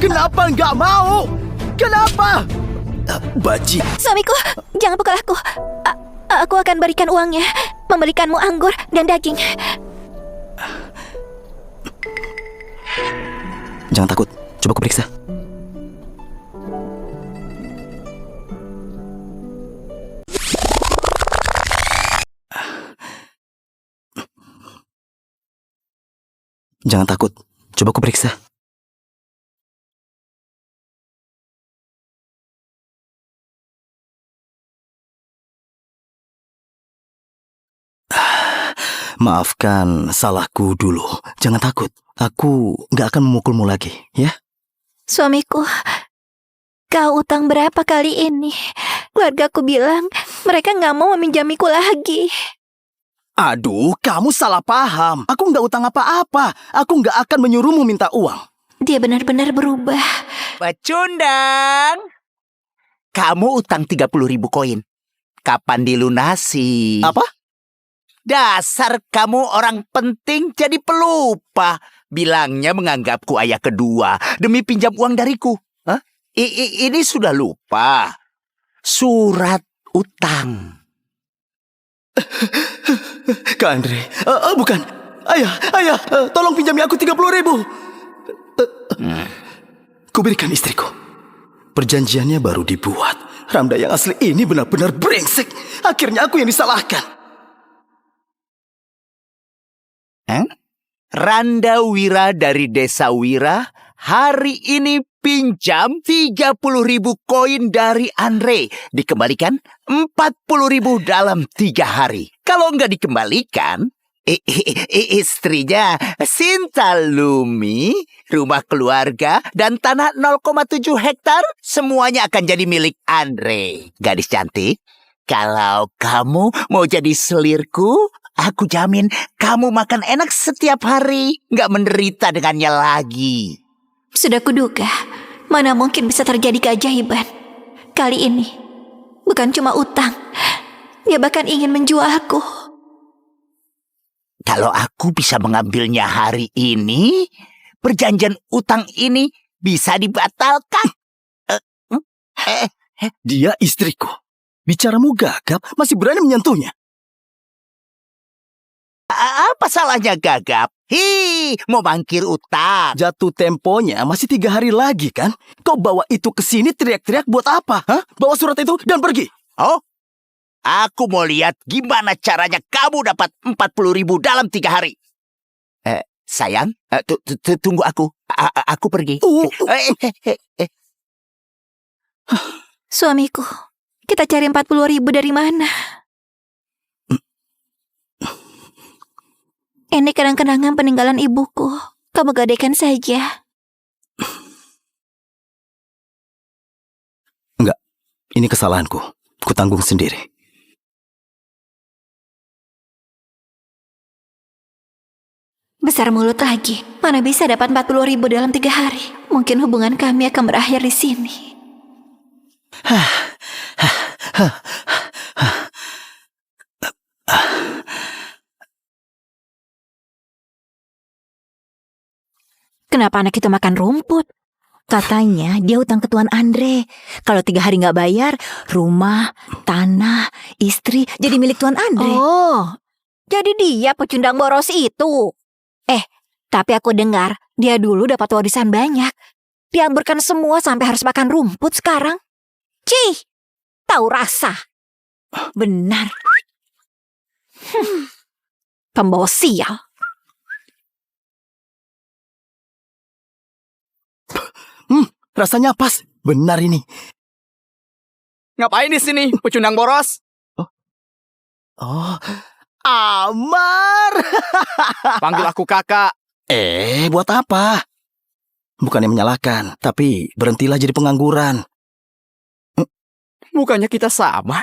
Kenapa nggak mau? Kenapa? Baji. Suamiku, jangan pukul aku. Aku akan berikan uangnya, membelikanmu anggur dan daging. Jangan takut, coba aku periksa. Jangan takut, coba aku periksa. Maafkan salahku dulu. Jangan takut, aku nggak akan memukulmu lagi, ya? Suamiku, kau utang berapa kali ini? Keluargaku bilang mereka nggak mau meminjamiku lagi. Aduh, kamu salah paham. Aku nggak utang apa-apa. Aku nggak akan menyuruhmu minta uang. Dia benar-benar berubah. Pecundang, kamu utang 30.000 koin. Kapan dilunasi? Apa? Dasar kamu orang penting jadi pelupa. Bilangnya menganggapku ayah kedua demi pinjam uang dariku. Hah? Ini sudah lupa. Surat utang. Kak Andre, bukan. Ayah, tolong pinjami aku 30.000. Kuberikan istriku. Perjanjiannya baru dibuat. Ramda yang asli ini benar-benar brengsek. Akhirnya aku yang disalahkan. Randa Wira dari Desa Wira hari ini pinjam 30.000 koin dari Andre. Dikembalikan 40.000 dalam 3 hari. Kalau nggak dikembalikan, istrinya Sinta Lumi, rumah keluarga, dan tanah 0,7 hektar semuanya akan jadi milik Andre. Gadis cantik, kalau kamu mau jadi selirku, aku jamin kamu makan enak setiap hari, nggak menderita dengannya lagi. Sudah kuduga, mana mungkin bisa terjadi keajaiban. Kali ini, bukan cuma utang, dia bahkan ingin menjualku. Kalau aku bisa mengambilnya hari ini, perjanjian utang ini bisa dibatalkan. Dia istriku. Bicaramu gagap, masih berani menyentuhnya. Apa salahnya gagap? Mau mangkir utang. Jatuh temponya masih 3 hari lagi kan? Kau bawa itu ke sini teriak-teriak buat apa? Hah? Bawa surat itu dan pergi. Oh, aku mau lihat gimana caranya kamu dapat 40.000 dalam 3 hari. Sayang, tunggu aku. Aku pergi. Suamiku, kita cari 40.000 dari mana? Ini kenang-kenangan peninggalan ibuku. Kamu gadaikan saja. Enggak, ini kesalahanku. Kutanggung sendiri. Besar mulut lagi. Mana bisa dapat 40.000 dalam 3 hari? Mungkin hubungan kami akan berakhir di sini. Kenapa anak itu makan rumput? Katanya dia utang ke Tuan Andre. Kalau 3 hari nggak bayar, rumah, tanah, istri jadi milik Tuan Andre. Oh, jadi dia pecundang boros itu. Tapi aku dengar dia dulu dapat warisan banyak. Dihamburkan semua sampai harus makan rumput sekarang. Cih, tahu rasa. Benar. Pembawa sial. Rasanya pas. Benar ini. Ngapain di sini, pecundang boros? Oh, Amar. Panggil aku kakak. Buat apa? Bukannya menyalahkan, tapi berhentilah jadi pengangguran. Bukannya kita sama?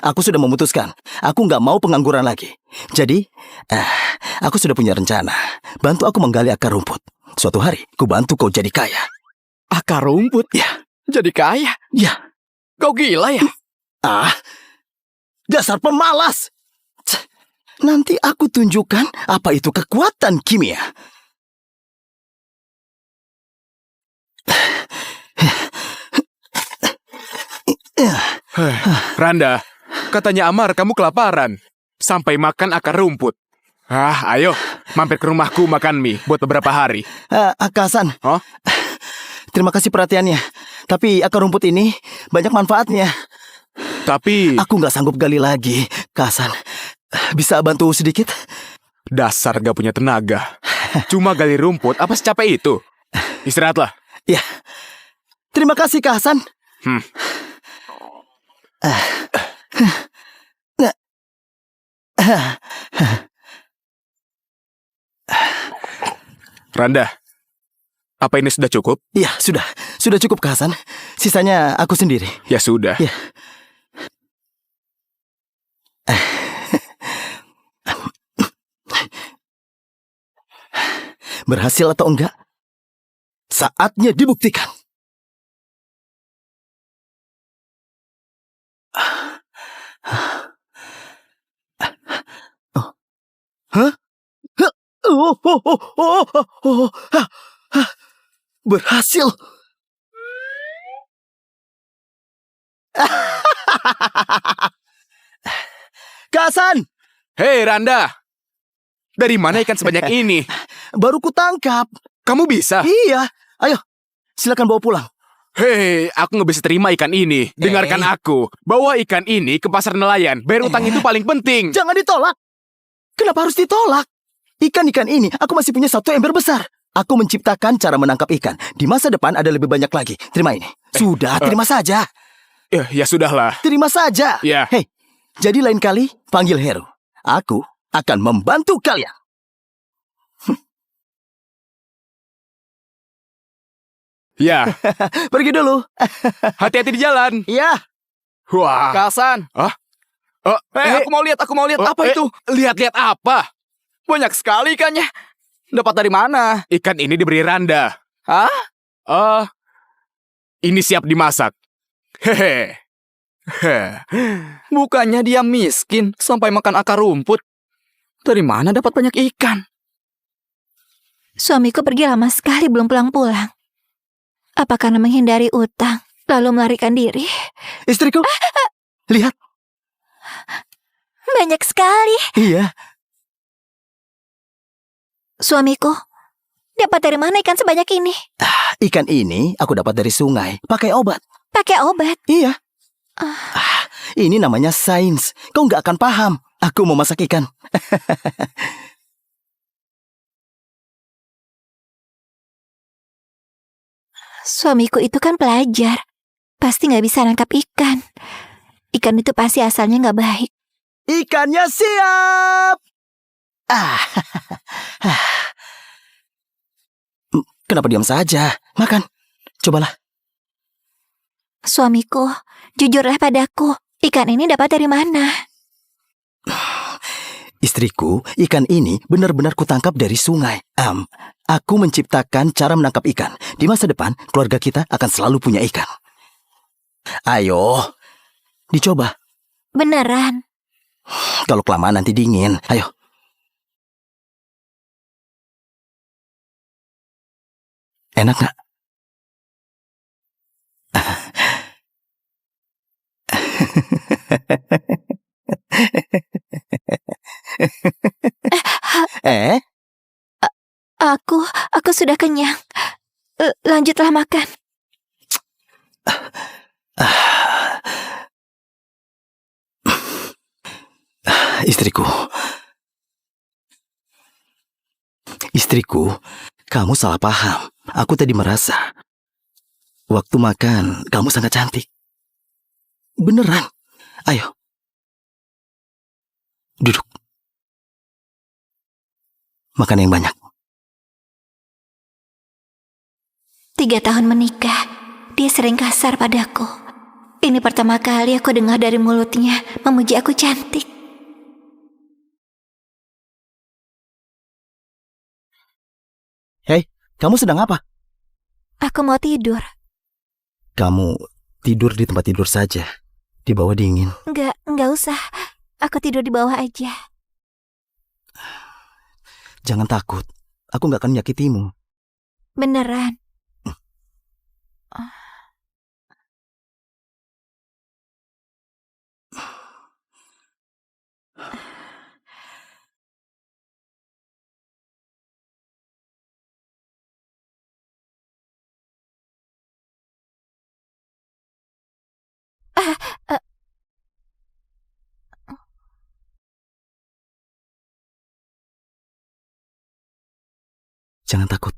Aku sudah memutuskan. Aku nggak mau pengangguran lagi. Jadi, aku sudah punya rencana. Bantu aku menggali akar rumput. Suatu hari, ku bantu kau jadi kaya. Akar rumput? Ya. Jadi kaya? Ya. Kau gila ya? Dasar pemalas. Nanti aku tunjukkan apa itu kekuatan kimia. Randa, katanya Amar kamu kelaparan. Sampai makan akar rumput. Ayo, mampir ke rumahku makan mie buat beberapa hari. Kak Hasan. Hah? Terima kasih perhatiannya. Tapi akar rumput ini banyak manfaatnya. Tapi, Aku nggak sanggup gali lagi, Kak Hasan. Bisa bantu sedikit? dasar gak punya tenaga. Cuma gali rumput, apa secapek itu? Istirahatlah. Ya. Terima kasih, Kak Hasan. Randa, apa ini sudah cukup? Ya, sudah. Sudah cukup, Kak Hasan. Sisanya aku sendiri. Ya sudah. Ya. Berhasil atau enggak? Saatnya dibuktikan. Oh. Hah? Hah? Hah. Berhasil. Kak Hasan, Hei Randa, dari mana ikan sebanyak ini? baru kutangkap. Kamu bisa? Iya. Ayo, silakan bawa pulang. Hei, aku nggak bisa terima ikan ini. Dengarkan aku. Bawa ikan ini ke pasar nelayan. Bayar utang itu paling penting. Jangan ditolak. Kenapa harus ditolak? Ikan-ikan ini aku masih punya satu ember besar. Aku menciptakan cara menangkap ikan. Di masa depan ada lebih banyak lagi. Terima ini. Sudah, terima saja. Ya sudahlah. Terima saja. Ya. Hei, jadi lain kali panggil Heru. Aku akan membantu kalian. Ya, Pergi dulu. hati-hati di jalan. Iya. Wah. Kak Hasan. Hah? Aku mau lihat apa itu? Lihat-lihat apa? Banyak sekali ikannya. Dapat dari mana? Ikan ini diberi Randa. Hah? Ini siap dimasak. Hehe. Bukannya dia miskin sampai makan akar rumput. Dari mana dapat banyak ikan? Suamiku pergi lama sekali belum pulang-pulang. Apa karena menghindari utang, lalu melarikan diri? Istriku. Lihat. Banyak sekali. Iya. Suamiku, dapat dari mana ikan sebanyak ini? Ikan ini aku dapat dari sungai. Pakai obat. Pakai obat. Iya. Ini namanya sains. Kau nggak akan paham. Aku mau masak ikan. Suamiku itu kan pelajar. Pasti nggak bisa nangkap ikan. Ikan itu pasti asalnya nggak baik. Ikannya siap. Kenapa diam saja? Makan. Cobalah. Suamiku, jujurlah padaku. Ikan ini dapat dari mana? Istriku, ikan ini benar-benar kutangkap dari sungai. Aku menciptakan cara menangkap ikan. Di masa depan, keluarga kita akan selalu punya ikan. Ayo, dicoba. Beneran. Kalau kelamaan nanti dingin. Ayo. Enak nggak? Aku sudah kenyang. Lanjutlah makan. Istriku. Istriku, kamu salah paham. Aku tadi merasa waktu makan kamu sangat cantik. Beneran. Ayo. Duduk. Makan yang banyak. 3 tahun menikah, dia sering kasar padaku. Ini pertama kali aku dengar dari mulutnya memuji aku cantik. Hei, kamu sedang apa? Aku mau tidur. Kamu tidur di tempat tidur saja. Di bawah dingin. Enggak usah. Aku tidur di bawah aja. Jangan takut. Aku nggak akan menyakitimu. Beneran. Jangan takut.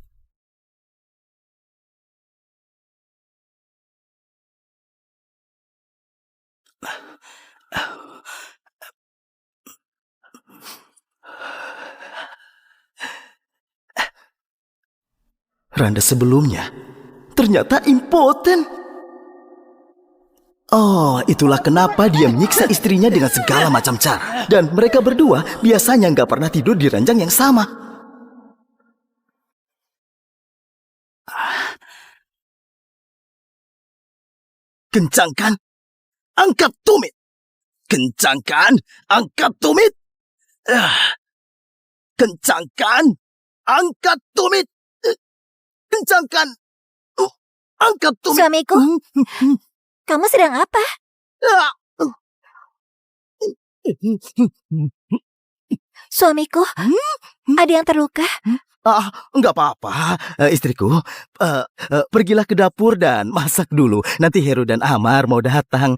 Randa sebelumnya ternyata impoten. Oh, itulah kenapa dia menyiksa istrinya dengan segala macam cara. Dan mereka berdua biasanya nggak pernah tidur di ranjang yang sama. Kencangkan, angkat tumit. Kencangkan, angkat tumit. Kencangkan, angkat tumit. Kencangkan, angkat tumit. Suamiku, kamu sedang apa? Suamiku, ada yang terluka? Enggak apa-apa, istriku. Pergilah ke dapur dan masak dulu. Nanti Heru dan Amar mau datang.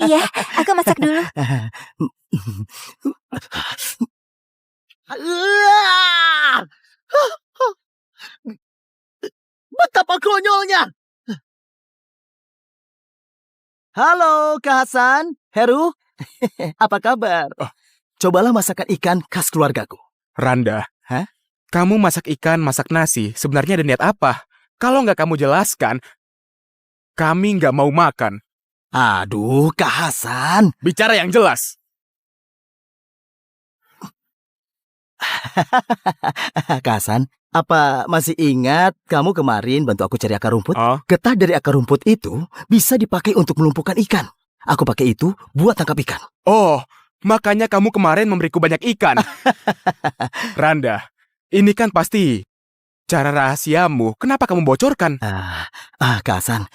Iya, aku masak dulu. Betapa konyolnya. Halo, Kak Hasan, Heru. Apa kabar? Cobalah masakan ikan khas keluargaku. Randa. Hah? Kamu masak ikan, masak nasi. Sebenarnya ada niat apa? Kalau nggak kamu jelaskan, kami nggak mau makan. Aduh, Kak Hasan. Bicara yang jelas. Kak Hasan, apa masih ingat kamu kemarin bantu aku cari akar rumput? Oh, Getah dari akar rumput itu bisa dipakai untuk melumpuhkan ikan. Aku pakai itu buat tangkap ikan. oh, makanya kamu kemarin memberiku banyak ikan. Randa, ini kan pasti cara rahasiamu. Kenapa kamu bocorkan? Kak Hasan,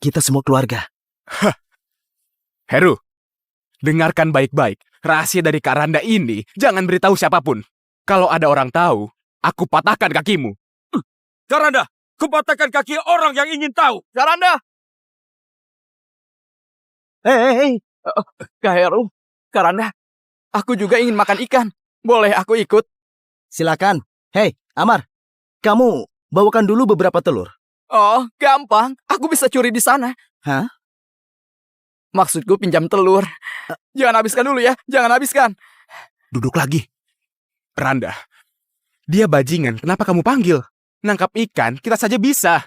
kita semua keluarga. Heru, dengarkan baik-baik. Rahasia dari Kak Randa ini jangan beritahu siapapun. Kalau ada orang tahu, aku patahkan kakimu. Kak Randa, kupatahkan kaki orang yang ingin tahu. Kak Randa! Hei, Kak Heru, Kak Randa, aku juga ingin makan ikan. Boleh aku ikut? Silakan. Hei, Amar, kamu bawakan dulu beberapa telur. Oh, gampang. Aku bisa curi di sana. Hah? Maksudku pinjam telur. Jangan habiskan dulu ya, jangan habiskan. Duduk lagi. Randa, dia bajingan. Kenapa kamu panggil? Nangkap ikan, kita saja bisa.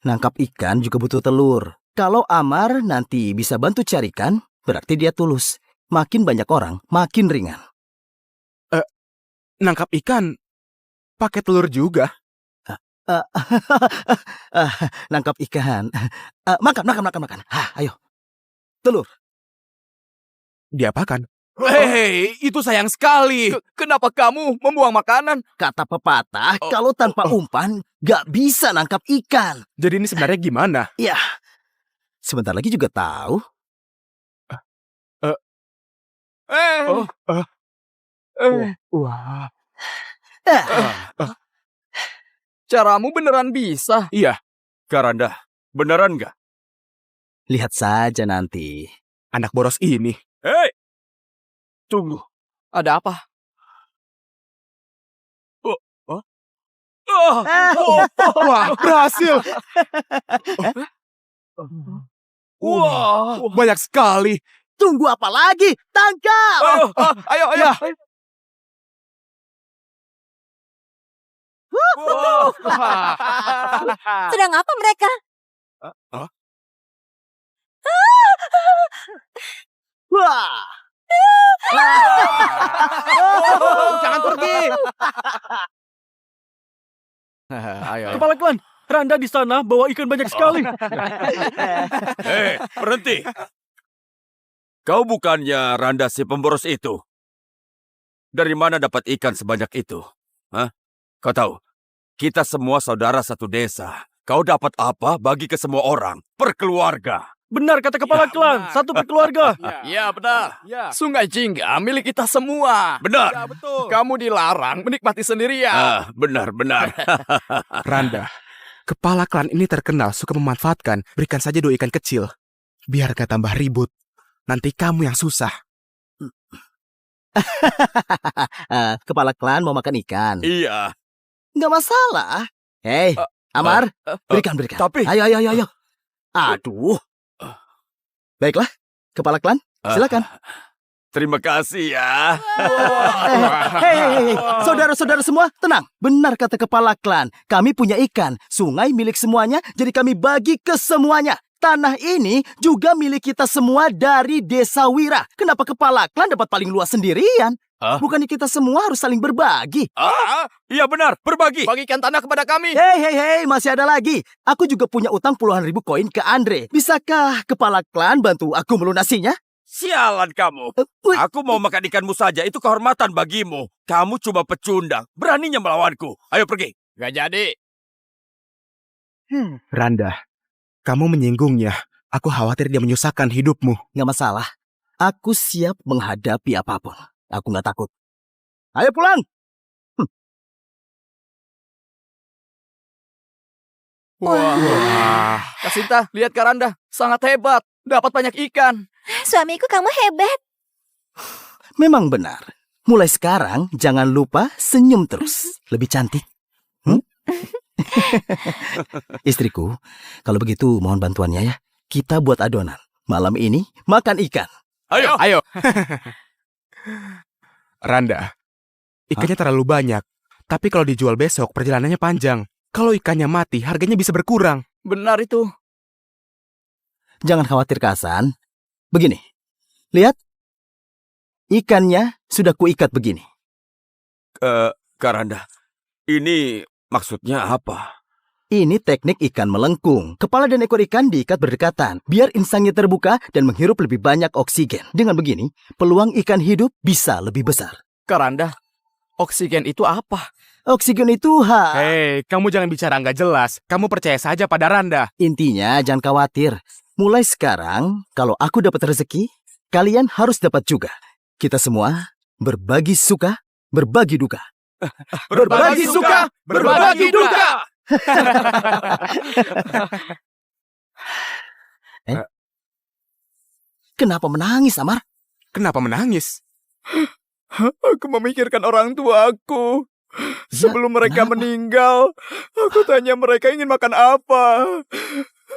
Nangkap ikan juga butuh telur. Kalau Amar nanti bisa bantu carikan, berarti dia tulus. Makin banyak orang, makin ringan. Nangkap ikan, pakai telur juga. Nangkap ikan. Makan. Ayo. Telur. Diapakan? Hei, itu sayang sekali. Kenapa kamu membuang makanan? Kata pepatah, kalau tanpa umpan, gak bisa nangkap ikan. Jadi ini sebenarnya gimana? Ya, sebentar lagi juga tahu. Wah. Caramu beneran bisa. Iya, Kak Randa, beneran nggak? Lihat saja nanti. anak boros ini. Hei! Tunggu. Ada apa? Wah, berhasil. Wah! Banyak sekali. Tunggu apa lagi? Tangkap! Ayo. Ya. Sedang apa mereka? Wah! Jangan pergi. Ayo. Kepala klan, Randa di sana bawa ikan banyak sekali. Berhenti. Kau bukannya Randa si pemboros itu? Dari mana dapat ikan sebanyak itu? Hah? Kau tahu, kita semua saudara satu desa. Kau dapat apa bagi ke semua orang? Per-keluarga. Benar kata kepala klan, satu per-keluarga. Ya benar. Sungai Jingga milik kita semua. Benar. Kamu dilarang menikmati sendirian. Benar. Randa, kepala klan ini terkenal suka memanfaatkan. Berikan saja 2 ikan kecil. Biar gak tambah ribut. Nanti kamu yang susah. Kepala klan mau makan ikan. Iya. Nggak masalah. Hei, Amar, berikan. Tapi Ayo. Aduh. Baiklah, kepala klan, silakan. terima kasih ya. Hei, saudara-saudara semua, tenang. Benar kata kepala klan. Kami punya ikan, sungai milik semuanya, jadi kami bagi ke semuanya. Tanah ini juga milik kita semua dari Desa Wira. Kenapa kepala klan dapat paling luas sendirian? Hah? Bukannya kita semua harus saling berbagi? Iya benar, berbagi. Bagikan tanah kepada kami. Hei, masih ada lagi. Aku juga punya utang puluhan ribu koin ke Andre. Bisakah kepala klan bantu aku melunasinya? Sialan kamu. Wih, Aku mau makan ikanmu saja, itu kehormatan bagimu. Kamu cuma pecundang, beraninya melawanku. Ayo pergi. Gak jadi. Randa, kamu menyinggungnya. Aku khawatir dia menyusahkan hidupmu. nggak masalah. Aku siap menghadapi apapun. Aku nggak takut. Ayo pulang. Wah. Kasinta, lihat Karanda. Sangat hebat. Dapat banyak ikan. Suamiku kamu hebat. Memang benar. Mulai sekarang jangan lupa senyum terus. Lebih cantik. Istriku, kalau begitu mohon bantuannya ya. Kita buat adonan. Malam ini makan ikan. Ayo. Randa, ikannya terlalu banyak. Tapi kalau dijual besok, perjalanannya panjang. Kalau ikannya mati, harganya bisa berkurang. Benar itu. Jangan khawatir, Kasan. Begini. Lihat. Ikannya sudah kuikat begini. Karanda, ini maksudnya apa? Ini teknik ikan melengkung. Kepala dan ekor ikan diikat berdekatan, biar insangnya terbuka dan menghirup lebih banyak oksigen. Dengan begini, peluang ikan hidup bisa lebih besar. Karanda, oksigen itu apa? Oksigen itu Hei, kamu jangan bicara nggak jelas. Kamu percaya saja pada Randa. Intinya jangan khawatir. Mulai sekarang, kalau aku dapat rezeki, kalian harus dapat juga. Kita semua berbagi suka, berbagi duka. Berbagi suka, berbagi duka. Kenapa menangis, Amar? Kenapa menangis? Aku memikirkan orang tuaku. Sebelum mereka kenapa? meninggal, aku tanya mereka ingin makan apa.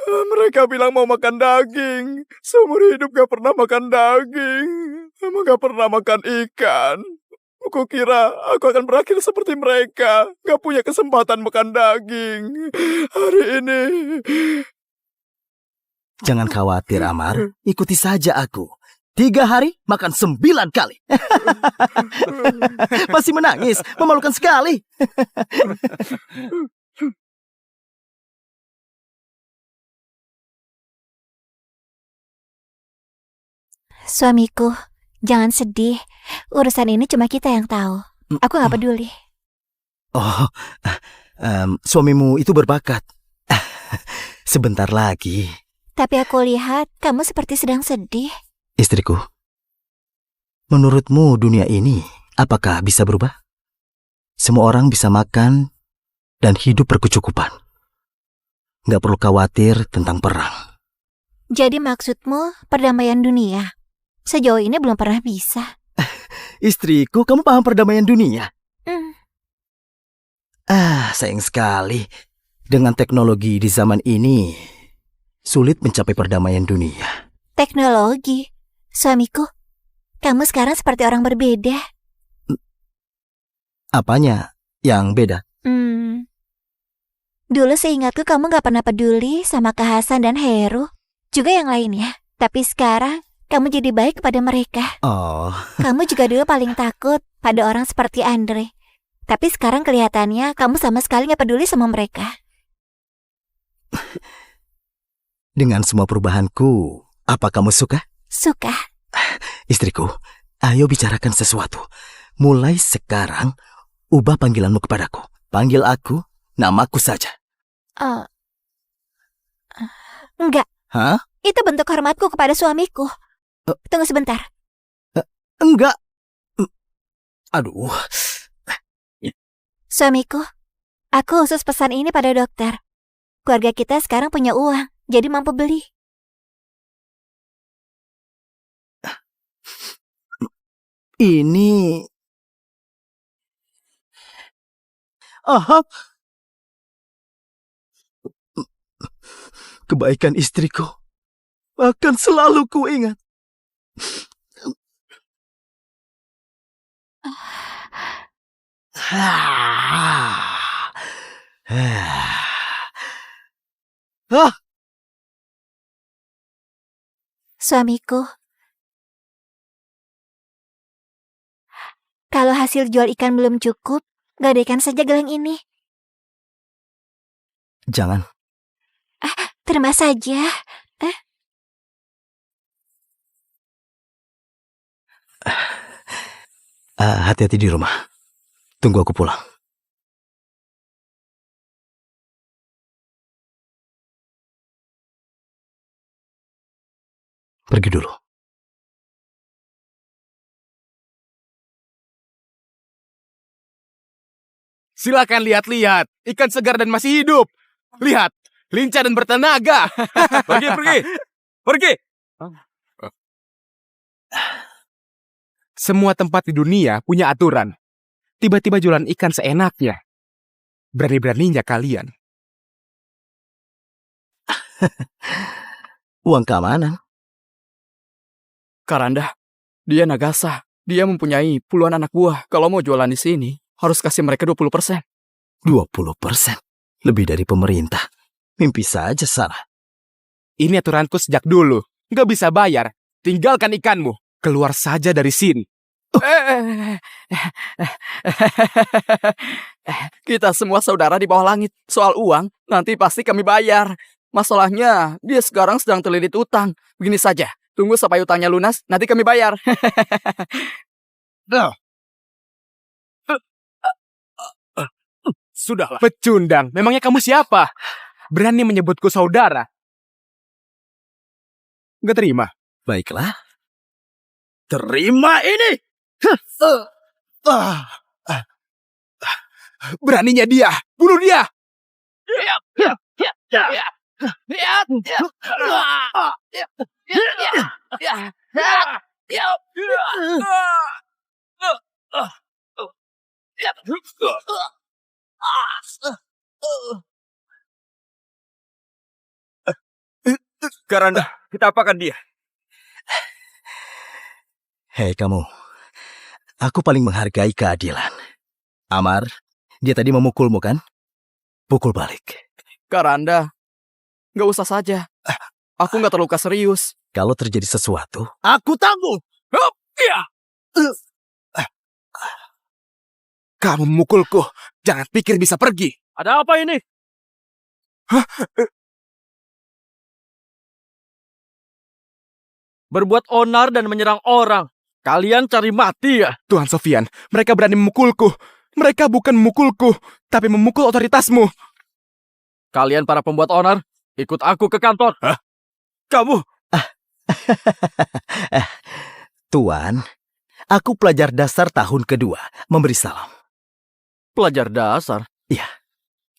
Mereka bilang mau makan daging. Seumur hidup gak pernah makan daging. Emang gak pernah makan ikan. Aku kira aku akan berakhir seperti mereka. Gak punya kesempatan makan daging. Hari ini... Jangan khawatir, Amar. Ikuti saja aku. 3 hari makan 9 kali. Masih menangis, memalukan sekali. Suamiku, jangan sedih. Urusan ini cuma kita yang tahu. Aku gak peduli. Oh, suamimu itu berbakat. Sebentar lagi. Tapi aku lihat kamu seperti sedang sedih. Istriku, menurutmu dunia ini apakah bisa berubah? Semua orang bisa makan dan hidup berkecukupan. Nggak perlu khawatir tentang perang. Jadi maksudmu perdamaian dunia? Sejauh ini belum pernah bisa. Istriku, kamu paham perdamaian dunia? Hmm. Sayang sekali. Dengan teknologi di zaman ini, sulit mencapai perdamaian dunia. Teknologi. Suamiku, kamu sekarang seperti orang berbeda. Apanya yang beda? Dulu seingatku kamu gak pernah peduli sama Kak Hasan dan Heru. Juga yang lainnya. Tapi sekarang, kamu jadi baik kepada mereka. Oh, Kamu juga dulu paling takut pada orang seperti Andre. Tapi sekarang kelihatannya kamu sama sekali gak peduli sama mereka. dengan semua perubahanku, apa kamu suka? Suka. Istriku, ayo bicarakan sesuatu. Mulai sekarang, ubah panggilanmu kepadaku. Panggil aku, namaku saja. Enggak. Hah? Itu bentuk hormatku kepada suamiku. Tunggu sebentar. Enggak. Aduh. Suamiku, aku khusus pesan ini pada dokter. Keluarga kita sekarang punya uang, jadi mampu beli. Ini... Aha. Kebaikan istriku akan selalu kuingat. Suamiku, kalau hasil jual ikan belum cukup, gadaikan saja gelang ini. Jangan. Terima saja. Hati-hati di rumah. Tunggu aku pulang. Pergi dulu. Silakan lihat-lihat. Ikan segar dan masih hidup. Lihat, lincah dan bertenaga. Pergi, pergi. Pergi. Semua tempat di dunia punya aturan. Tiba-tiba jualan ikan seenaknya. Berani-beraninya kalian. Uang keamanan. Karanda, dia Nagasa. Dia mempunyai puluhan anak buah. Kalau mau jualan di sini, harus kasih mereka 20%. 20%. Lebih dari pemerintah. Mimpi saja, Sarah. Ini aturanku sejak dulu. Nggak bisa bayar. Tinggalkan ikanmu. Keluar saja dari sini. Kita semua saudara di bawah langit. Soal uang, nanti pasti kami bayar. Masalahnya, dia sekarang sedang terlilit utang. Begini saja, tunggu sampai utangnya lunas, nanti kami bayar. Sudahlah. Pecundang. Memangnya kamu siapa? Berani menyebutku saudara? Nggak terima. Baiklah. Terima ini. Beraninya dia. Bunuh dia. Karanda, kita apakan dia? Hei kamu. Aku paling menghargai keadilan. Amar, dia tadi memukulmu kan? Pukul balik. Karanda, nggak usah saja. Aku nggak terluka serius. Kalau terjadi sesuatu, Aku tangguh. Kamu memukulku. Jangan pikir bisa pergi. Ada apa ini? Berbuat onar dan menyerang orang. Kalian cari mati ya? Tuan Sofian, mereka berani memukulku. Mereka bukan memukulku, tapi memukul otoritasmu. Kalian para pembuat onar, ikut aku ke kantor. Hah? Kamu? Tuan, aku pelajar dasar tahun kedua. Memberi salam. Pelajar dasar? Iya.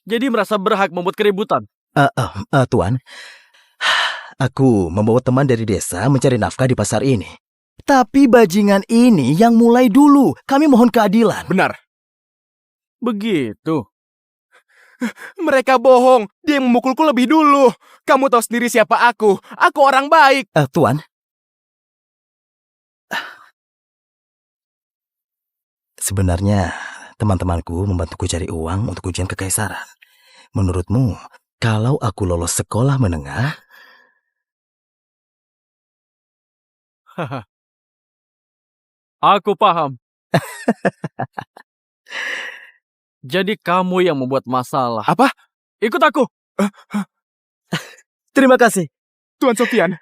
Jadi merasa berhak membuat keributan? Tuan, aku membawa teman dari desa mencari nafkah di pasar ini. Tapi bajingan ini yang mulai dulu. Kami mohon keadilan. Benar. Begitu. Mereka bohong. Dia yang memukulku lebih dulu. Kamu tahu sendiri siapa aku. Aku orang baik. Tuan. Sebenarnya, teman-temanku membantuku cari uang untuk ujian kekaisaran. Menurutmu, kalau aku lolos sekolah menengah... Aku paham. Jadi kamu yang membuat masalah. Apa? Ikut aku. Terima kasih. Tuan Sofian.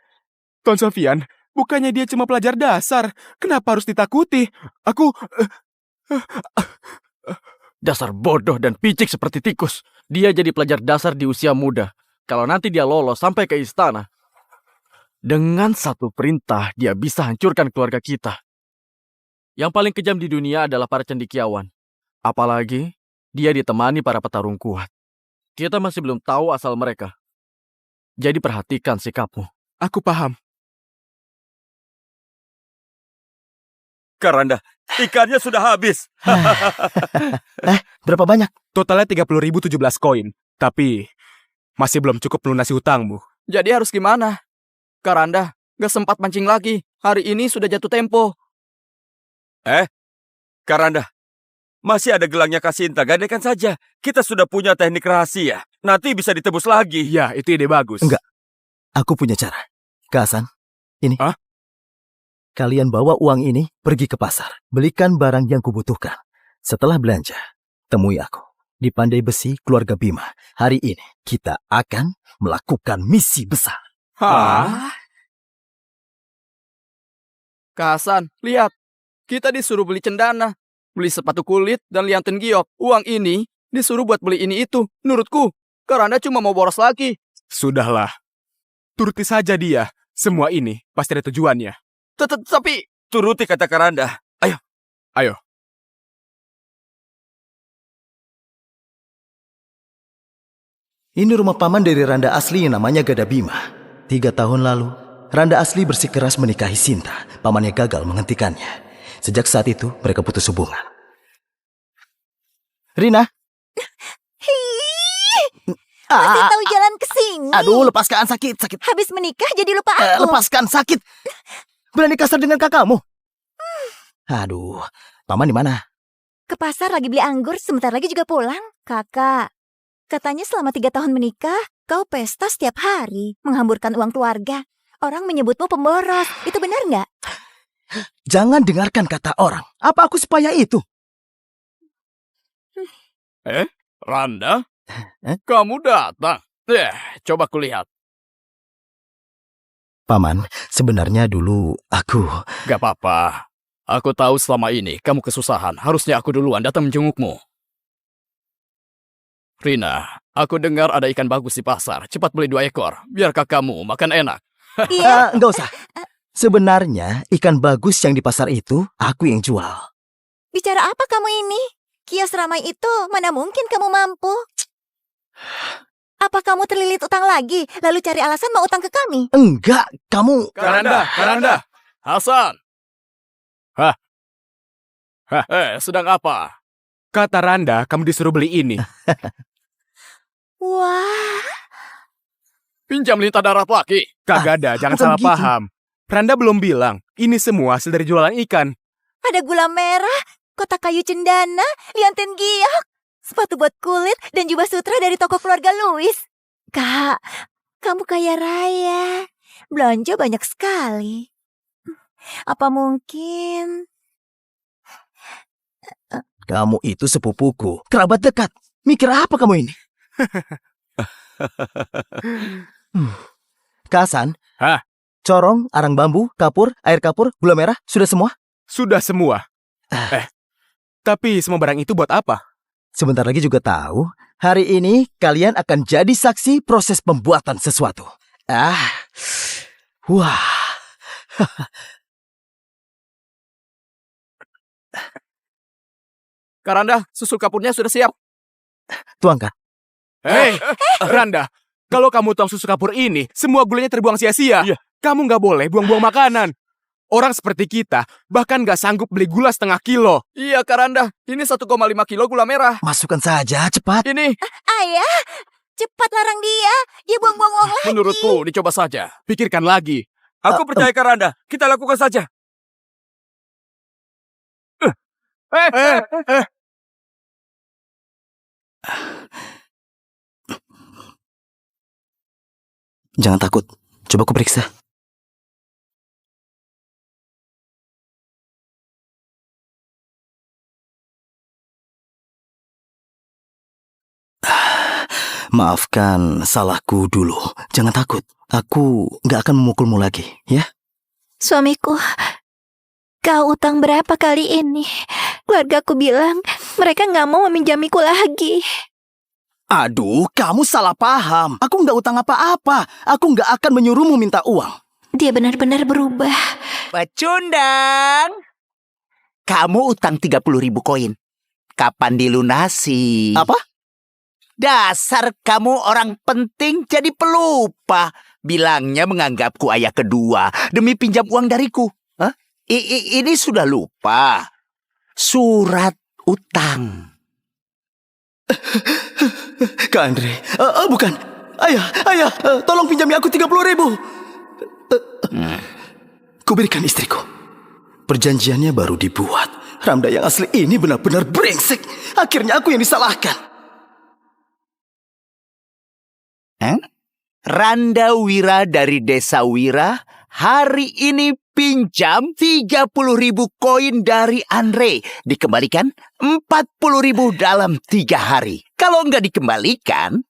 Tuan Sofian, bukannya dia cuma pelajar dasar. Kenapa harus ditakuti? Aku... Dasar bodoh dan picik seperti tikus. Dia jadi pelajar dasar di usia muda. Kalau nanti dia lolos sampai ke istana, dengan satu perintah dia bisa hancurkan keluarga kita. Yang paling kejam di dunia adalah para cendekiawan. Apalagi dia ditemani para petarung kuat. Kita masih belum tahu asal mereka. Jadi perhatikan sikapmu. Aku paham. Karanda, ikannya sudah habis. Berapa banyak? Totalnya 30.017 koin. Tapi masih belum cukup melunasi hutangmu. Jadi harus gimana? Karanda, gak sempat mancing lagi. Hari ini sudah jatuh tempo. Karanda, masih ada gelangnya Kasinta, gadekan saja. Kita sudah punya teknik rahasia. Nanti bisa ditebus lagi. Ya, itu ide bagus. Enggak. Aku punya cara. Kak Hasan, ini. Hah? Kalian bawa uang ini pergi ke pasar. Belikan barang yang kubutuhkan. Setelah belanja, temui aku di Pandai Besi Keluarga Bima. Hari ini kita akan melakukan misi besar. Hah? Kak Hasan, lihat. Kita disuruh beli cendana, beli sepatu kulit, dan lianten giok. Uang ini disuruh buat beli ini itu. Menurutku, Karanda cuma mau boros lagi. Sudahlah. Turuti saja dia. Semua ini pasti ada tujuannya. Tapi Turuti kata Karanda. Ayo. Ini rumah paman dari Randa asli yang namanya Gada Bima. 3 tahun lalu, Randa asli bersikeras menikahi Sinta. Pamannya gagal menghentikannya. Sejak saat itu, mereka putus hubungan. Rina? Masih tahu jalan ke sini. Aduh, lepaskan, sakit. Habis menikah jadi lupa aku. Lepaskan, sakit. Berani kasar dengan kakakmu? Aduh, paman di mana? Ke pasar lagi beli anggur, sebentar lagi juga pulang. Kakak, katanya selama 3 tahun menikah, kau pesta setiap hari, menghamburkan uang keluarga. Orang menyebutmu pemboros. Itu benar nggak? Jangan dengarkan kata orang. Apa aku supaya itu? Randa, kamu datang. Coba kulihat. Paman, sebenarnya dulu aku... Gak apa-apa. Aku tahu selama ini kamu kesusahan. Harusnya aku duluan datang menjengukmu. Rina, aku dengar ada ikan bagus di pasar. Cepat beli 2 ekor, biar kakakmu makan enak. Iya. Enggak usah. Sebenarnya ikan bagus yang di pasar itu aku yang jual. Bicara apa kamu ini? Kios ramai itu, mana mungkin kamu mampu? Apa kamu terlilit utang lagi, lalu cari alasan mau utang ke kami? Enggak, kamu... Karanda. Hasan. Sedang apa? Kata Randa, kamu disuruh beli ini. Wah, Pinjam lintah darat lagi. Kagak ada, jangan bukan salah gitu. paham. Randa belum bilang, ini semua hasil dari jualan ikan. ada gula merah, kotak kayu cendana, lianten giok, sepatu buat kulit, dan jubah sutra dari toko keluarga Louis. Kak, kamu kaya raya. Belanja banyak sekali. Apa mungkin... Kamu itu sepupuku, kerabat dekat. Mikir apa kamu ini? Kak Hasan? Hah? Corong, arang bambu, kapur, air kapur, gula merah, sudah semua? Sudah semua. Tapi semua barang itu buat apa? Sebentar lagi juga tahu. Hari ini kalian akan jadi saksi proses pembuatan sesuatu. Wah. Karanda, susu kapurnya sudah siap. Tuangkan. Hei, Randa, kalau kamu tuang susu kapur ini, semua gulanya terbuang sia-sia. Iya. Kamu nggak boleh buang-buang makanan. Orang seperti kita bahkan nggak sanggup beli gula setengah kilo. Iya, Karanda. Ini 1,5 kilo gula merah. Masukkan saja, cepat. Ini, Ayah, cepat larang dia. Dia buang-buang uang lagi. menurutku, dicoba saja. Pikirkan lagi. Aku percaya Karanda. Kita lakukan saja. Jangan takut. Coba aku periksa. Maafkan salahku dulu. Jangan takut. Aku nggak akan memukulmu lagi, ya? Suamiku, kau utang berapa kali ini? Keluargaku bilang mereka nggak mau meminjamiku lagi. Aduh, kamu salah paham. Aku nggak utang apa-apa. Aku nggak akan menyuruhmu minta uang. Dia benar-benar berubah. Pecundang. Kamu utang 30.000 koin. Kapan dilunasi? Apa? Dasar kamu orang penting jadi pelupa. Bilangnya menganggapku ayah kedua demi pinjam uang dariku. Hah? Ini sudah lupa. Surat utang. Kak Andre, bukan. Ayah, tolong pinjami aku 30.000. Kuberikan istriku. Perjanjiannya baru dibuat. Ramda yang asli ini benar-benar brengsek. Akhirnya aku yang disalahkan. Randa Wira dari Desa Wira hari ini pinjam 30.000 koin dari Andre. Dikembalikan 40.000 dalam 3 hari. Kalau nggak dikembalikan,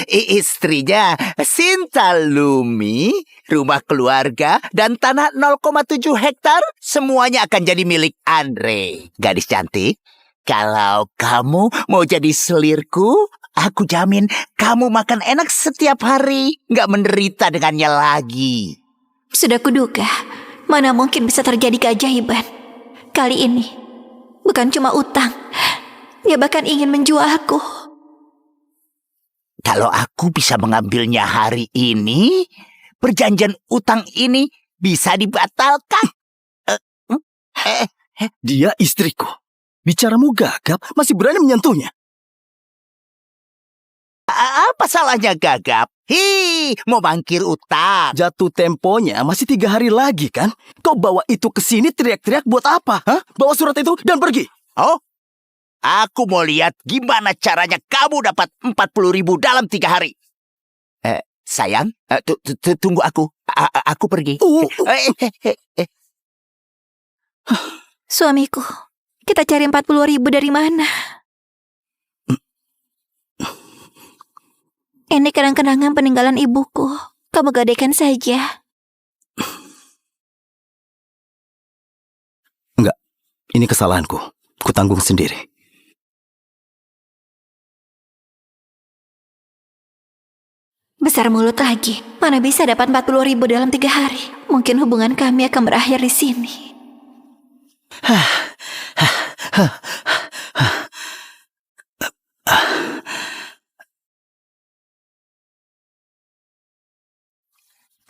istrinya Sinta Lumi, rumah keluarga, dan tanah 0,7 hektar semuanya akan jadi milik Andre. Gadis cantik, kalau kamu mau jadi selirku, aku jamin kamu makan enak setiap hari, nggak menderita dengannya lagi. Sudah kuduga, mana mungkin bisa terjadi keajaiban. Kali ini, bukan cuma utang, dia bahkan ingin menjualku. Kalau aku bisa mengambilnya hari ini, perjanjian utang ini bisa dibatalkan. Dia istriku. Bicaramu gagap, masih berani menyentuhnya. Apa salahnya gagap? Mau mangkir utang. Jatuh temponya masih 3 hari lagi kan? Kau bawa itu ke sini teriak-teriak buat apa? Hah? Bawa surat itu dan pergi. Oh, aku mau lihat gimana caranya kamu dapat 40.000 dalam 3 hari. Sayang, tunggu aku. Aku pergi. Suamiku, kita cari 40.000 dari mana? Ini kenang-kenangan peninggalan ibuku. Kamu gadaikan saja. Enggak, ini kesalahanku. Kutanggung sendiri. Besar mulut lagi. Mana bisa dapat 40.000 dalam 3 hari? Mungkin hubungan kami akan berakhir di sini.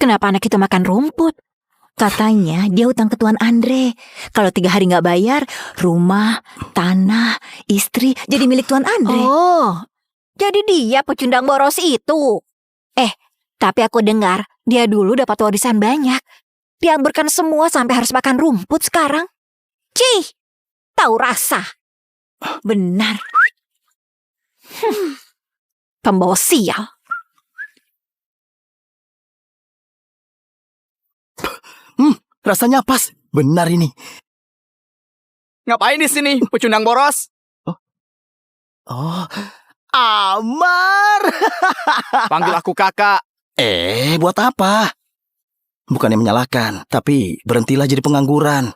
Kenapa anak itu makan rumput? Katanya dia utang ke Tuan Andre. Kalau 3 hari nggak bayar, rumah, tanah, istri jadi milik Tuan Andre. Oh, jadi dia pecundang boros itu. Tapi aku dengar dia dulu dapat warisan banyak. Dihamburkan semua sampai harus makan rumput sekarang. Cih, tahu rasa. Benar. Pembawa sial. Rasanya pas. Benar ini. Ngapain di sini, pecundang boros? Oh, Amar. Panggil aku kakak. Buat apa? Bukannya menyalahkan, tapi berhentilah jadi pengangguran.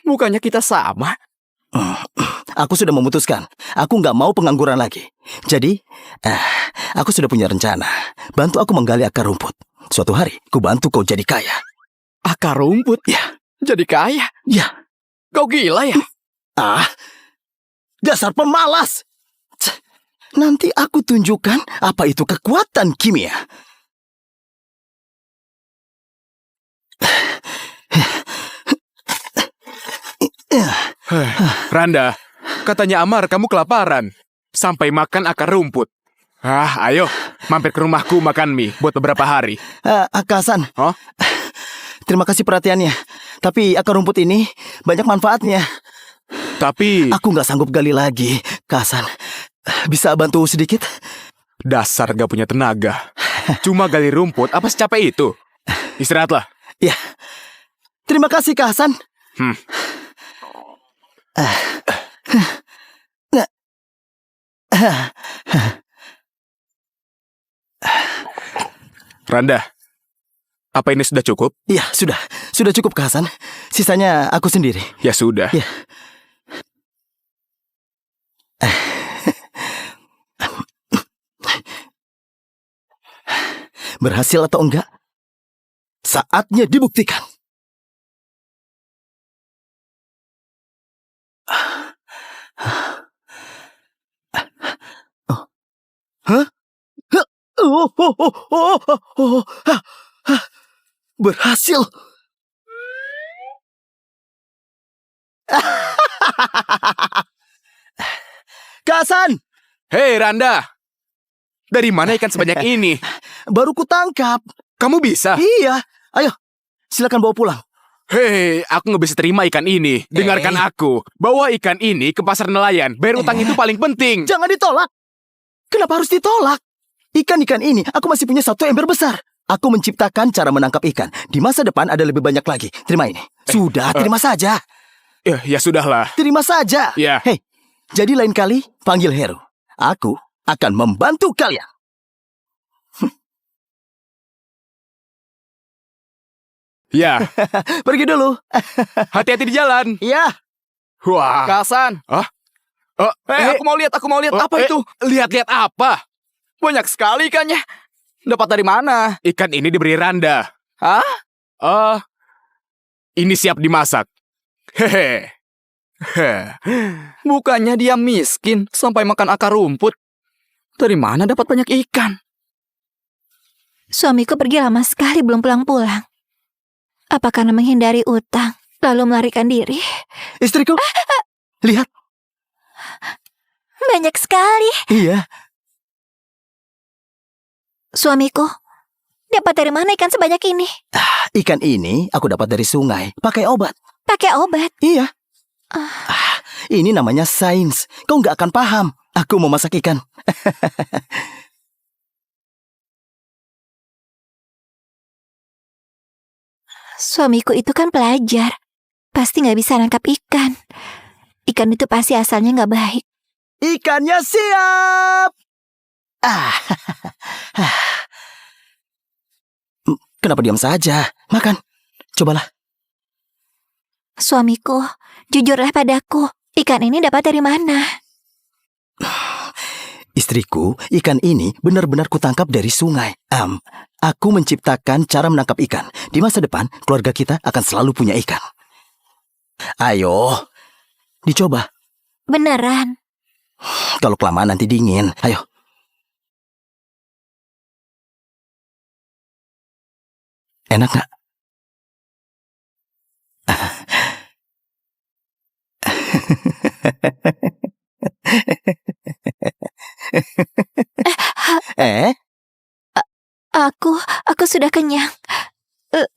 Bukannya kita sama? Aku sudah memutuskan. Aku nggak mau pengangguran lagi. Jadi, aku sudah punya rencana. Bantu aku menggali akar rumput. Suatu hari, ku bantu kau jadi kaya. Akar rumput? Ya. Jadi kaya? Ya. Kau gila ya? Dasar pemalas. Nanti aku tunjukkan apa itu kekuatan kimia. Randa, katanya Amar kamu kelaparan. Sampai makan akar rumput. Ayo, mampir ke rumahku makan mie buat beberapa hari. Akasan. Oh? Terima kasih perhatiannya. Tapi akar rumput ini banyak manfaatnya. Tapi... Aku nggak sanggup gali lagi, Kasan. Bisa bantu sedikit? Dasar gak punya tenaga. Cuma gali rumput, apa secapek itu? Istirahatlah. Ya. Terima kasih, Kasan. Randa, apa ini sudah cukup? Ya, sudah. Sudah cukup, Kasan. Sisanya aku sendiri. Ya sudah. Ya. Berhasil atau enggak? Saatnya dibuktikan. Hah? Berhasil. Kak Hasan, Hei Randa, dari mana ikan sebanyak ini? baru kutangkap. Kamu bisa? Iya, ayo, silakan bawa pulang. Hei, aku nggak bisa terima ikan ini. Dengarkan aku. Bawa ikan ini ke pasar nelayan. Bayar utang itu paling penting. Jangan ditolak. Kenapa harus ditolak? Ikan-ikan ini aku masih punya satu ember besar. Aku menciptakan cara menangkap ikan. Di masa depan ada lebih banyak lagi. Terima ini. Sudah, terima saja. Ya sudahlah. Terima saja. Ya. Hei, jadi lain kali panggil Heru. Aku akan membantu kalian. Ya, Pergi dulu. hati-hati di jalan. Iya. Wah. Kak Hasan. Aku mau lihat apa itu? Lihat-lihat apa? Banyak sekali ikannya. Dapat dari mana? Ikan ini diberi Randa. Hah? Ini siap dimasak. Hehe. Bukannya dia miskin sampai makan akar rumput. Dari mana dapat banyak ikan? Suamiku pergi lama sekali belum pulang-pulang. Apa karena menghindari utang, lalu melarikan diri? Istriku, lihat. Banyak sekali. Iya. Suamiku, dapat dari mana ikan sebanyak ini? Ikan ini aku dapat dari sungai. Pakai obat. Pakai obat. Iya. Ini namanya sains. Kau nggak akan paham. Aku mau masak ikan. Suamiku itu kan pelajar. Pasti nggak bisa nangkap ikan. Ikan itu pasti asalnya nggak baik. Ikannya siap. Kenapa diam saja? Makan. Cobalah. Suamiku, jujurlah padaku. Ikan ini dapat dari mana? Istriku, ikan ini benar-benar kutangkap dari sungai. Aku menciptakan cara menangkap ikan. Di masa depan, keluarga kita akan selalu punya ikan. Ayo, dicoba. Beneran. Kalau kelamaan nanti dingin. Ayo. Enak nggak? Aku sudah kenyang.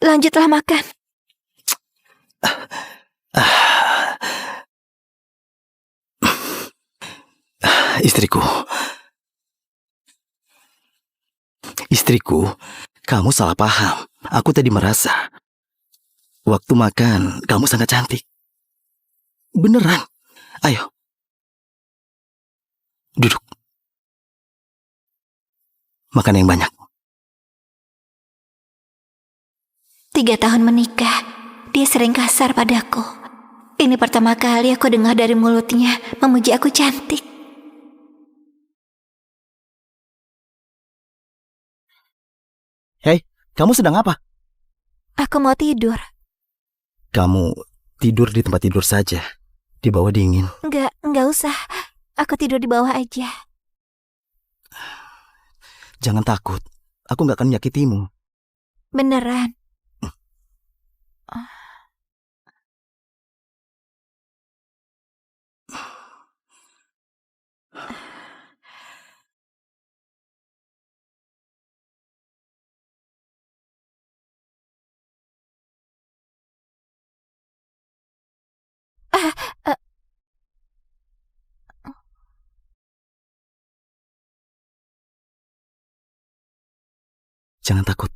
Lanjutlah makan. Istriku. Istriku, kamu salah paham. Aku tadi merasa waktu makan kamu sangat cantik. Beneran. Ayo. Duduk. Makan yang banyak. 3 tahun menikah, dia sering kasar padaku. Ini pertama kali aku dengar dari mulutnya memuji aku cantik. Hei, kamu sedang apa? Aku mau tidur. Kamu tidur di tempat tidur saja. Di bawah dingin. Enggak usah. Aku tidur di bawah aja. Jangan takut. Aku nggak akan menyakitimu. Beneran. Jangan takut.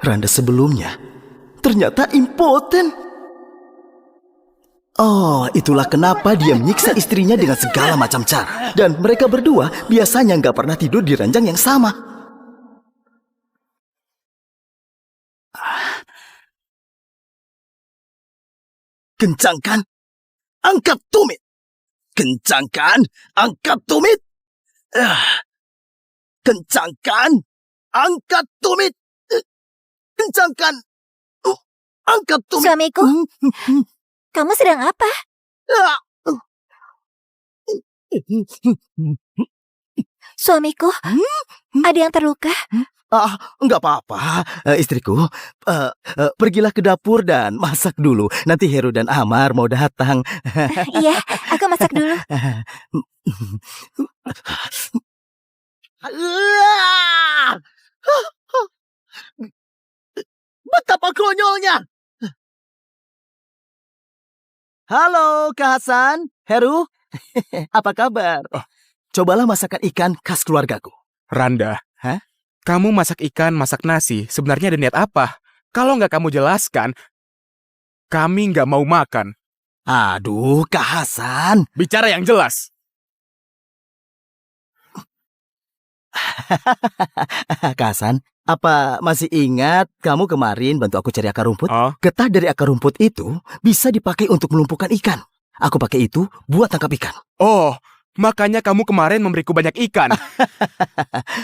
Randa sebelumnya ternyata impoten. Oh, itulah kenapa dia menyiksa istrinya dengan segala macam cara. Dan mereka berdua biasanya nggak pernah tidur di ranjang yang sama. Kencangkan, angkat tumit. Kencangkan, angkat tumit. Kencangkan, angkat tumit. Kencangkan, angkat tumit. Suamiku, kamu sedang apa? Suamiku, ada yang terluka? Enggak apa-apa, istriku. Pergilah ke dapur dan masak dulu. Nanti Heru dan Amar mau datang. Iya, aku masak dulu. Betapa konyolnya! Halo, Kak Hasan, Heru, apa kabar? Cobalah masakan ikan khas keluargaku. Randa, Hah? kamu masak ikan, masak nasi, sebenarnya ada niat apa? Kalau nggak kamu jelaskan, kami nggak mau makan. Aduh, Kak Hasan. Bicara yang jelas. Kak Hasan, apa masih ingat kamu kemarin bantu aku cari akar rumput? Oh, Getah dari akar rumput itu bisa dipakai untuk melumpuhkan ikan. Aku pakai itu buat tangkap ikan. oh, makanya kamu kemarin memberiku banyak ikan.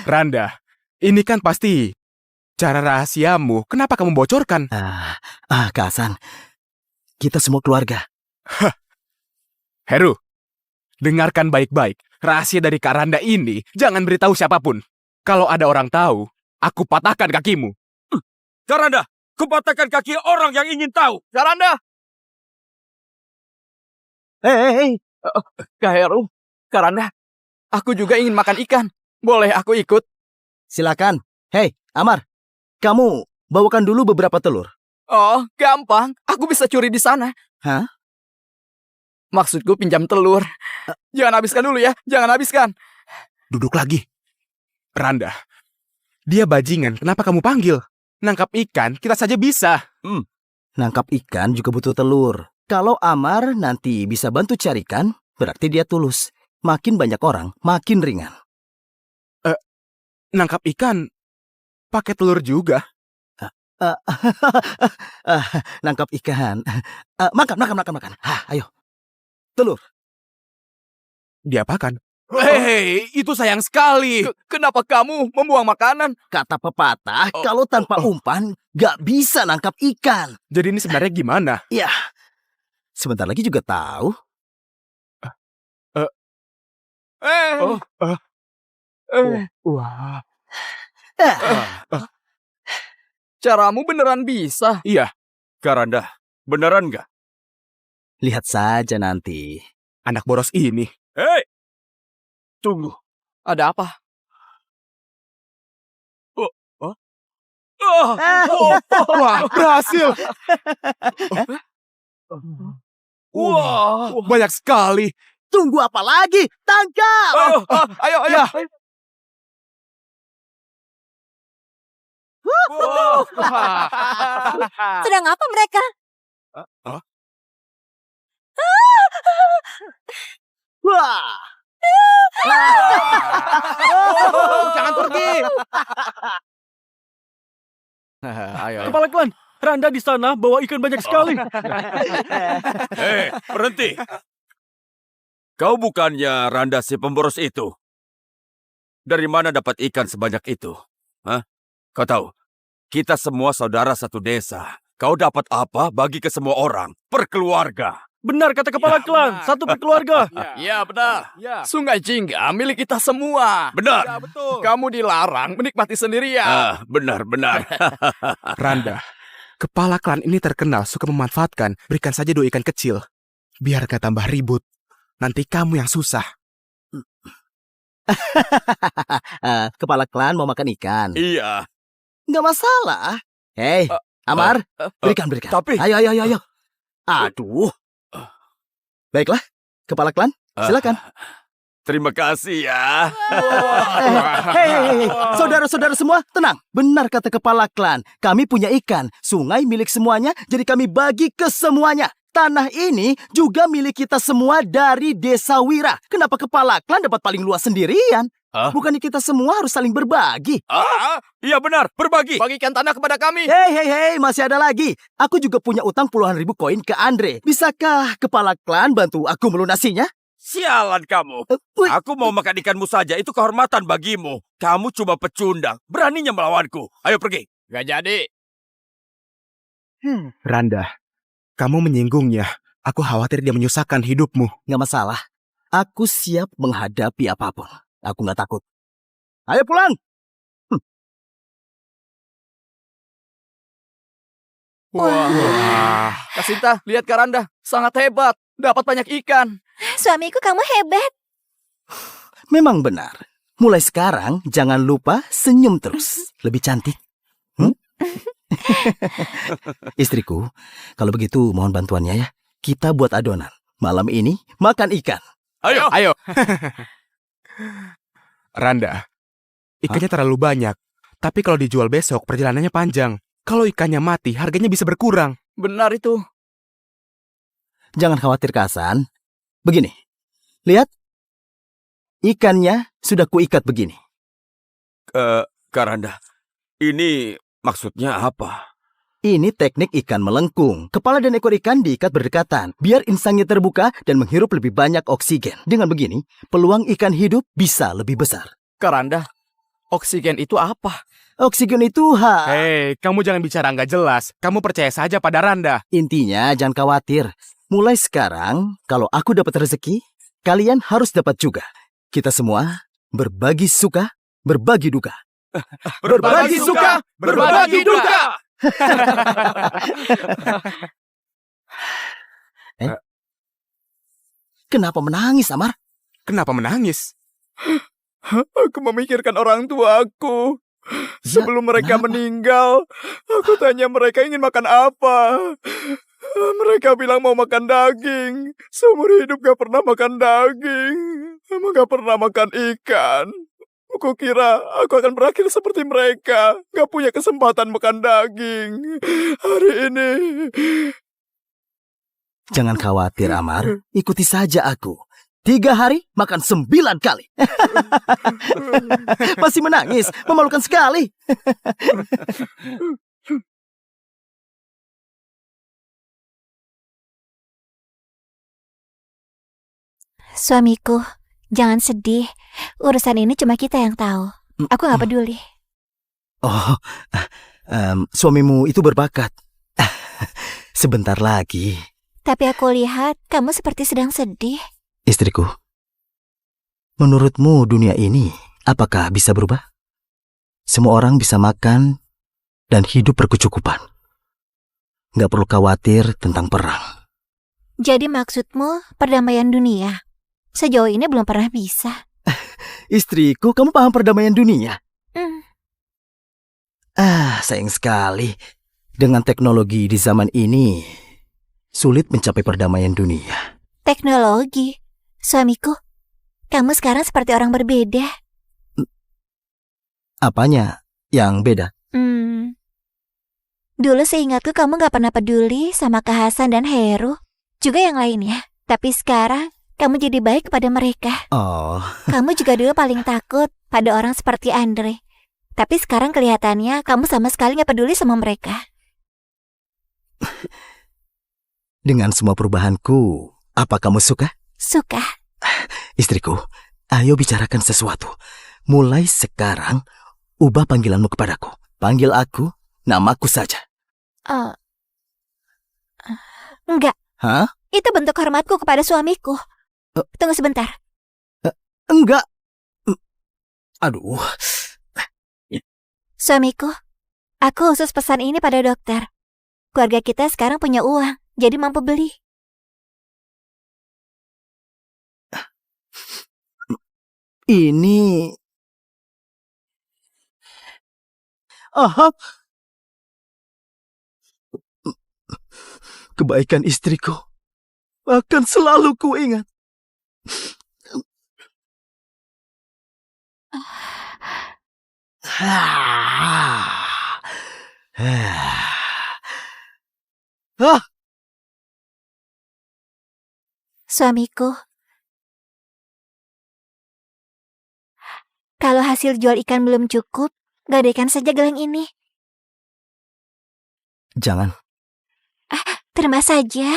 Randa, ini kan pasti cara rahasiamu. Kenapa kamu bocorkan? Kak Hasan, kita semua keluarga. Heru, dengarkan baik-baik. Rahasia dari Kak Randa ini jangan beritahu siapapun. Kalau ada orang tahu, aku patahkan kakimu. Karanda, kupatahkan kaki orang yang ingin tahu. Karanda! Hei, Kak Heru, Karanda, aku juga ingin makan ikan. Boleh aku ikut? silakan. Hei, Amar, kamu bawakan dulu beberapa telur. Oh, gampang. Aku bisa curi di sana. Hah? Maksudku pinjam telur. Jangan habiskan dulu ya. Jangan habiskan. Duduk lagi. Randa, dia bajingan. Kenapa kamu panggil? Nangkap ikan, kita saja bisa. Nangkap ikan juga butuh telur. Kalau Amar nanti bisa bantu carikan, berarti dia tulus. Makin banyak orang, makin ringan. Nangkap ikan, pakai telur juga. Nangkap ikan. Makan. Ayo. Telur. Diapakan? Hei, itu sayang sekali. Kenapa kamu membuang makanan? Kata pepatah, kalau tanpa umpan, gak bisa nangkap ikan. Jadi ini sebenarnya gimana? Ya, sebentar lagi juga tahu. Wah. Caramu beneran bisa. Iya, Karanda, beneran nggak? Lihat saja nanti. anak boros ini. Hei! Tunggu. Ada apa? Wah, berhasil. Wah, banyak sekali. Tunggu apa lagi? Tangkap! Ayo. Sedang apa mereka? Wah! Jangan pergi. Ayo. Kepala klan, Randa di sana bawa ikan banyak sekali. Hei, berhenti. Kau bukannya Randa si pemboros itu? Dari mana dapat ikan sebanyak itu? Hah? Kau tahu, kita semua saudara satu desa. Kau dapat apa bagi ke semua orang? Per keluarga. Benar kata kepala klan, satu per keluarga. Ya benar. Sungai Jingga milik kita semua. Benar. betul. Kamu dilarang menikmati sendirian. Benar. Randa, kepala klan ini terkenal suka memanfaatkan. Berikan saja 2 ikan kecil. Biar gak tambah ribut. Nanti kamu yang susah. Kepala klan mau makan ikan. Iya. Nggak masalah. Hei, Amar, berikan. Tapi- Ayo. Aduh. Baiklah, kepala klan, silakan. Terima kasih ya. Hei, saudara-saudara semua, tenang. Benar kata kepala klan, kami punya ikan. Sungai milik semuanya, jadi kami bagi ke semuanya. Tanah ini juga milik kita semua dari Desa Wira. Kenapa kepala klan dapat paling luas sendirian? Hah? Bukannya kita semua harus saling berbagi? Iya benar, berbagi. Bagikan tanah kepada kami. Hei, masih ada lagi. Aku juga punya utang puluhan ribu koin ke Andre. Bisakah kepala klan bantu aku melunasinya? Sialan kamu. Wih, Aku mau makan ikanmu saja, itu kehormatan bagimu. Kamu cuma pecundang, beraninya melawanku. Ayo pergi. Gak jadi. Randa, kamu menyinggungnya. Aku khawatir dia menyusahkan hidupmu. Nggak masalah. Aku siap menghadapi apapun. Aku nggak takut. Ayo pulang! Wah. Kasinta, lihat Karanda. Sangat hebat. Dapat banyak ikan. Suamiku kamu hebat. Memang benar. Mulai sekarang, jangan lupa senyum terus. Lebih cantik. Istriku, kalau begitu mohon bantuannya ya. Kita buat adonan. Malam ini makan ikan. Ayo. Randa, ikannya terlalu banyak. Tapi kalau dijual besok, perjalanannya panjang. Kalau ikannya mati, harganya bisa berkurang. Benar itu. Jangan khawatir, Kasan. Begini, lihat. Ikannya sudah kuikat begini. Karanda, ini maksudnya apa? Ini teknik ikan melengkung. Kepala dan ekor ikan diikat berdekatan, biar insangnya terbuka dan menghirup lebih banyak oksigen. Dengan begini, peluang ikan hidup bisa lebih besar. Karanda, oksigen itu apa? Oksigen itu Hei, kamu jangan bicara nggak jelas. Kamu percaya saja pada Randa. Intinya jangan khawatir. Mulai sekarang, kalau aku dapat rezeki, kalian harus dapat juga. Kita semua berbagi suka, berbagi duka. Berbagi suka, berbagi duka. Kenapa menangis, Amar? Kenapa menangis? Aku memikirkan orang tuaku. Sebelum mereka meninggal, aku tanya mereka ingin makan apa. Mereka bilang mau makan daging. Seumur hidup gak pernah makan daging. Emang gak pernah makan ikan. Aku kira aku akan berakhir seperti mereka. Gak punya kesempatan makan daging. Hari ini... Jangan khawatir, Amar. Ikuti saja aku. 3 hari makan 9 kali. Masih menangis, memalukan sekali. Suamiku, jangan sedih. Urusan ini cuma kita yang tahu. Aku gak peduli. Oh, suamimu itu berbakat. Sebentar lagi. Tapi aku lihat kamu seperti sedang sedih. Istriku, menurutmu dunia ini apakah bisa berubah? Semua orang bisa makan dan hidup berkecukupan. Nggak perlu khawatir tentang perang. Jadi maksudmu perdamaian dunia? Sejauh ini belum pernah bisa. Istriku, kamu paham perdamaian dunia? Hmm. Sayang sekali. Dengan teknologi di zaman ini, sulit mencapai perdamaian dunia. Teknologi? Suamiku, kamu sekarang seperti orang berbeda. Apanya yang beda? Dulu seingatku kamu gak pernah peduli sama Kak Hasan dan Heru. Juga yang lainnya. Tapi sekarang, kamu jadi baik kepada mereka. Oh, Kamu juga dulu paling takut pada orang seperti Andre. Tapi sekarang kelihatannya kamu sama sekali gak peduli sama mereka. dengan semua perubahanku, apa kamu suka? Suka. Istriku, ayo bicarakan sesuatu. Mulai sekarang, ubah panggilanmu kepadaku. Panggil aku, namaku saja. Enggak. Hah? Itu bentuk hormatku kepada suamiku. Tunggu sebentar. Enggak. Aduh. Suamiku, aku khusus pesan ini pada dokter. Keluarga kita sekarang punya uang, jadi mampu beli. Ini... Aha. Kebaikan istriku akan selalu kuingat. Suamiku, kalau hasil jual ikan belum cukup, gadaikan saja gelang ini. Jangan. Terima saja.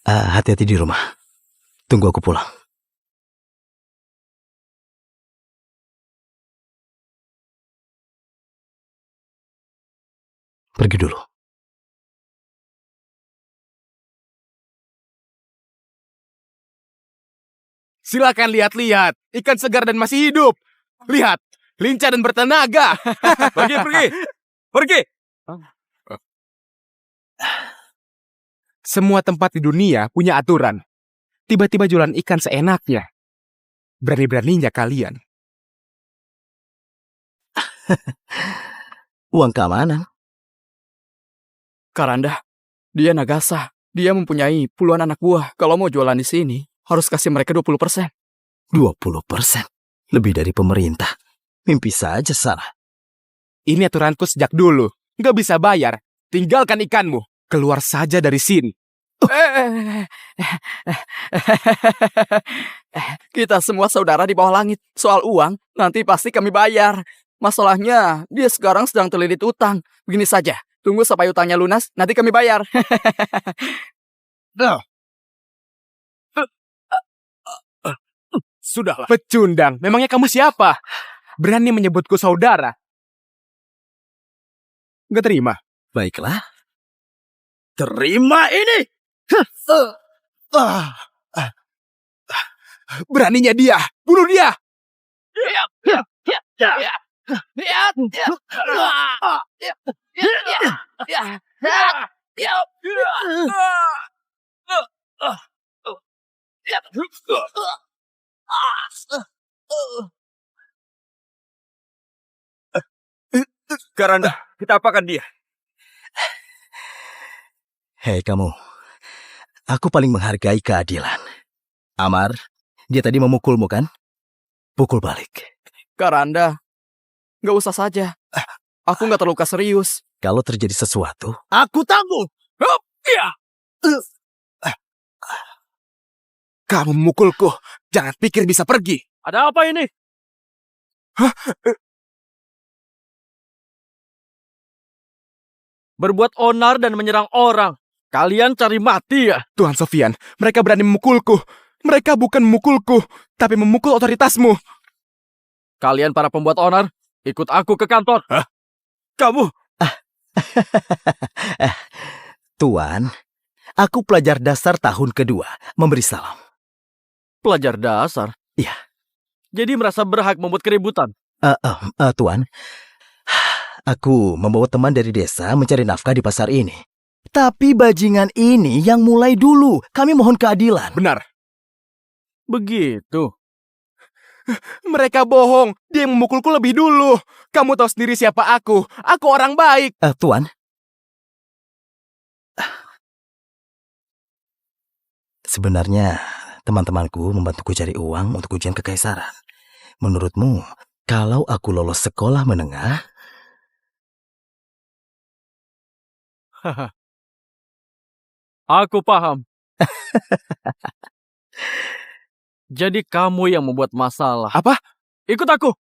Hati-hati di rumah. Tunggu aku pulang. pergi dulu. Silakan lihat-lihat, ikan segar dan masih hidup. Lihat, lincah dan bertenaga. Pergi, pergi. Pergi. Semua tempat di dunia punya aturan. Tiba-tiba jualan ikan seenaknya. Berani-beraninya kalian. Uang keamanan. Karanda, dia Nagasa. Dia mempunyai puluhan anak buah. Kalau mau jualan di sini, harus kasih mereka 20%. 20%. Lebih dari pemerintah. Mimpi saja salah. Ini aturanku sejak dulu. Nggak bisa bayar. Tinggalkan ikanmu. Keluar saja dari sini. Kita semua saudara di bawah langit. Soal uang, nanti pasti kami bayar. Masalahnya, dia sekarang sedang terlilit utang. Begini saja, tunggu sampai utangnya lunas, nanti kami bayar. Sudahlah. Pecundang, memangnya kamu siapa? Berani menyebutku saudara? Nggak terima. Baiklah. Terima ini. Beraninya dia. Bunuh dia. Karanda, kita apakan dia? Hei kamu. Aku paling menghargai keadilan. Amar, dia tadi memukulmu kan? Pukul balik. Karanda, nggak usah saja. Aku nggak terluka serius. Kalau terjadi sesuatu, aku tanggung. Kamu memukulku. Jangan pikir bisa pergi. Ada apa ini? Berbuat onar dan menyerang orang. Kalian cari mati ya? Tuan Sofian, mereka berani memukulku. Mereka bukan memukulku, tapi memukul otoritasmu. Kalian para pembuat onar, ikut aku ke kantor. Kamu? Tuan, aku pelajar dasar tahun kedua. Memberi salam. Pelajar dasar? Iya. Jadi merasa berhak membuat keributan? Tuan, aku membawa teman dari desa mencari nafkah di pasar ini. Tapi bajingan ini yang mulai dulu. Kami mohon keadilan. Benar. Begitu. Mereka bohong. Dia yang memukulku lebih dulu. Kamu tahu sendiri siapa aku. Aku orang baik. Tuan. Sebenarnya teman-temanku membantuku cari uang untuk ujian kekaisaran. Menurutmu, kalau aku lolos sekolah menengah... Aku paham. Jadi kamu yang membuat masalah. Apa? Ikut aku.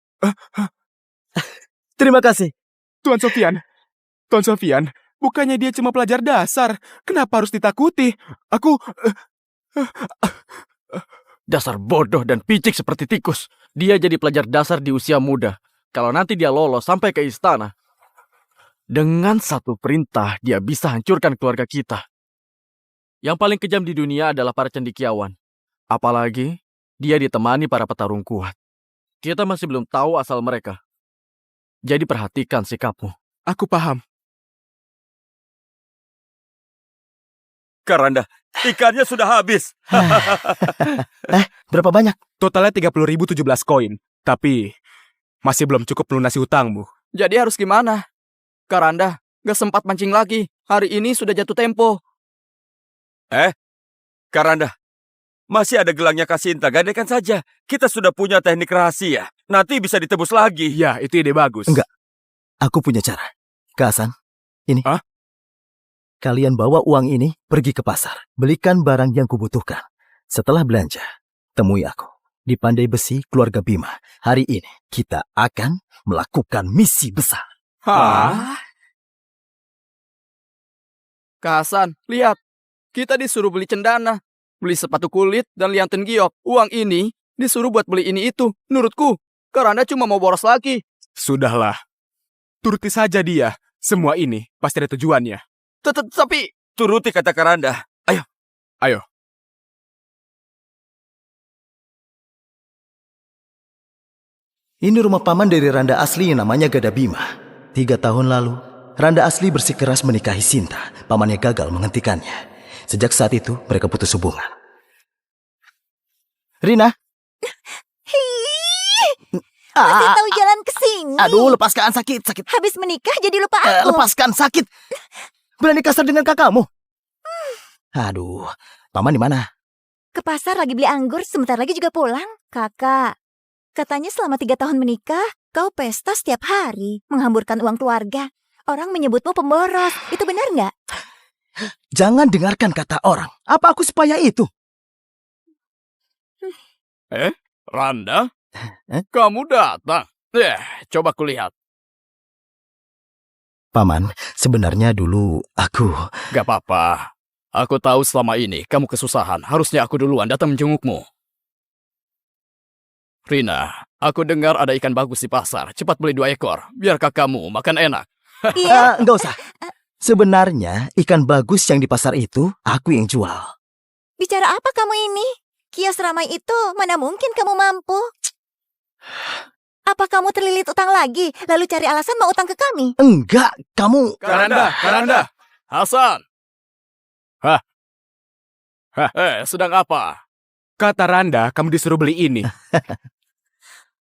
Terima kasih. Tuan Sofian. Tuan Sofian, bukannya dia cuma pelajar dasar. Kenapa harus ditakuti? Aku... Dasar bodoh dan picik seperti tikus. Dia jadi pelajar dasar di usia muda. Kalau nanti dia lolos sampai ke istana, dengan satu perintah dia bisa hancurkan keluarga kita. Yang paling kejam di dunia adalah para cendekiawan. Apalagi dia ditemani para petarung kuat. Kita masih belum tahu asal mereka. Jadi perhatikan sikapmu. Aku paham. Karanda, ikannya sudah habis. Berapa banyak? Totalnya 30.017 koin. Tapi masih belum cukup melunasi hutangmu. Jadi harus gimana? Karanda, gak sempat mancing lagi. Hari ini sudah jatuh tempo. Karanda, masih ada gelangnya Kasinta, gadekan saja. Kita sudah punya teknik rahasia. Nanti bisa ditebus lagi. Ya, itu ide bagus. Enggak. Aku punya cara. Kak Hasan, ini. Hah? Kalian bawa uang ini pergi ke pasar. Belikan barang yang kubutuhkan. Setelah belanja, temui aku di Pandai Besi Keluarga Bima. Hari ini kita akan melakukan misi besar. Hah? Kak Hasan, lihat. Kita disuruh beli cendana, beli sepatu kulit, dan lianten giok. Uang ini disuruh buat beli ini itu. Menurutku, Karanda cuma mau boros lagi. Sudahlah. Turuti saja dia. Semua ini pasti ada tujuannya. Tapi turuti kata Randa. Ayo. Ini rumah paman dari Randa asli yang namanya Gada Bima. 3 tahun lalu, Randa asli bersikeras menikahi Sinta. Pamannya gagal menghentikannya. Sejak saat itu, mereka putus hubungan. Rina? Masih tahu jalan ke sini. Aduh, lepaskan, sakit. Habis menikah jadi lupa aku. Lepaskan, sakit. Berani kasar dengan kakakmu? Aduh, paman di mana? Ke pasar lagi beli anggur, sebentar lagi juga pulang. Kakak, katanya selama 3 tahun menikah, kau pesta setiap hari, menghamburkan uang keluarga. Orang menyebutmu pemboros, itu benar nggak? Jangan dengarkan kata orang. Apa aku supaya itu? Randa? Kamu datang? Coba kulihat. Paman, sebenarnya dulu aku... Gak apa-apa. Aku tahu selama ini kamu kesusahan. Harusnya aku duluan datang menjengukmu. Rina, aku dengar ada ikan bagus di pasar. Cepat beli 2 ekor, biar kakakmu makan enak. Iya. Enggak usah. Sebenarnya ikan bagus yang di pasar itu aku yang jual. Bicara apa kamu ini? Kios ramai itu, mana mungkin kamu mampu? Apa kamu terlilit utang lagi, lalu cari alasan mau utang ke kami? Enggak, kamu... Karanda. Hasan. Sedang apa? Kata Randa, kamu disuruh beli ini.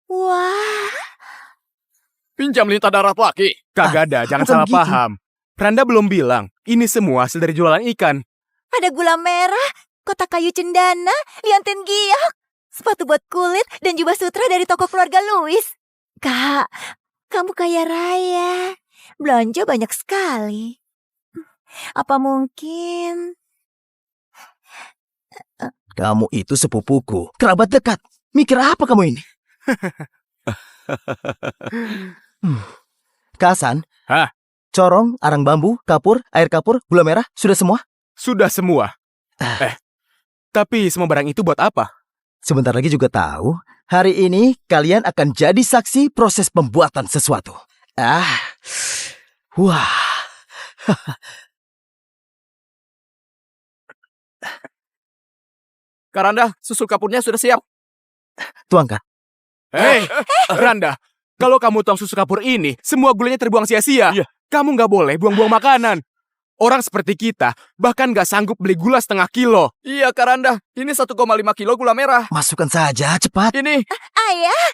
Wah, Pinjam lintah darat laki. Kagak ada, jangan bukan salah begitu. paham. Randa belum bilang, ini semua hasil dari jualan ikan. ada gula merah, kotak kayu cendana, liantin giok, sepatu buat kulit, dan jubah sutra dari toko keluarga Louis. Kak, kamu kaya raya. Belanja banyak sekali. Apa mungkin... Kamu itu sepupuku, kerabat dekat. Mikir apa kamu ini? Kasan? Hah? Corong, arang bambu, kapur, air kapur, gula merah, sudah semua? Sudah semua. Tapi semua barang itu buat apa? Sebentar lagi juga tahu. Hari ini kalian akan jadi saksi proses pembuatan sesuatu. Wah. Karanda, susu kapurnya sudah siap. Tuangkan. Hei, Randa, kalau kamu tuang susu kapur ini, semua gulanya terbuang sia-sia. Iya. Kamu nggak boleh buang-buang makanan. Orang seperti kita bahkan nggak sanggup beli gula 0,5 kilo. Iya, Karanda. Ini 1,5 kilo gula merah. Masukkan saja, cepat. Ini, Ayah,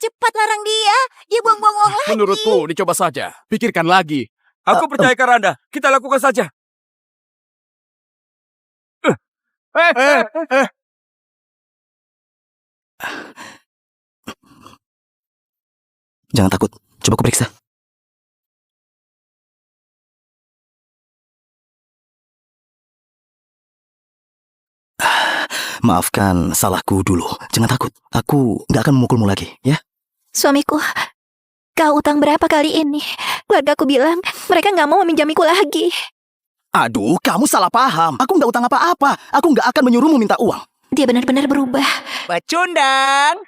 cepat larang dia. Dia buang-buang uang lagi. menurutku, dicoba saja. Pikirkan lagi. Aku percaya Randa. Kita lakukan saja. Jangan takut, coba aku periksa. Maafkan salahku dulu. Jangan takut, aku nggak akan memukulmu lagi, ya? Suamiku, kau utang berapa kali ini? Keluargaku bilang mereka nggak mau meminjamiku lagi. Aduh, kamu salah paham. Aku nggak utang apa-apa. Aku nggak akan menyuruhmu minta uang. Dia benar-benar berubah. Pecundang.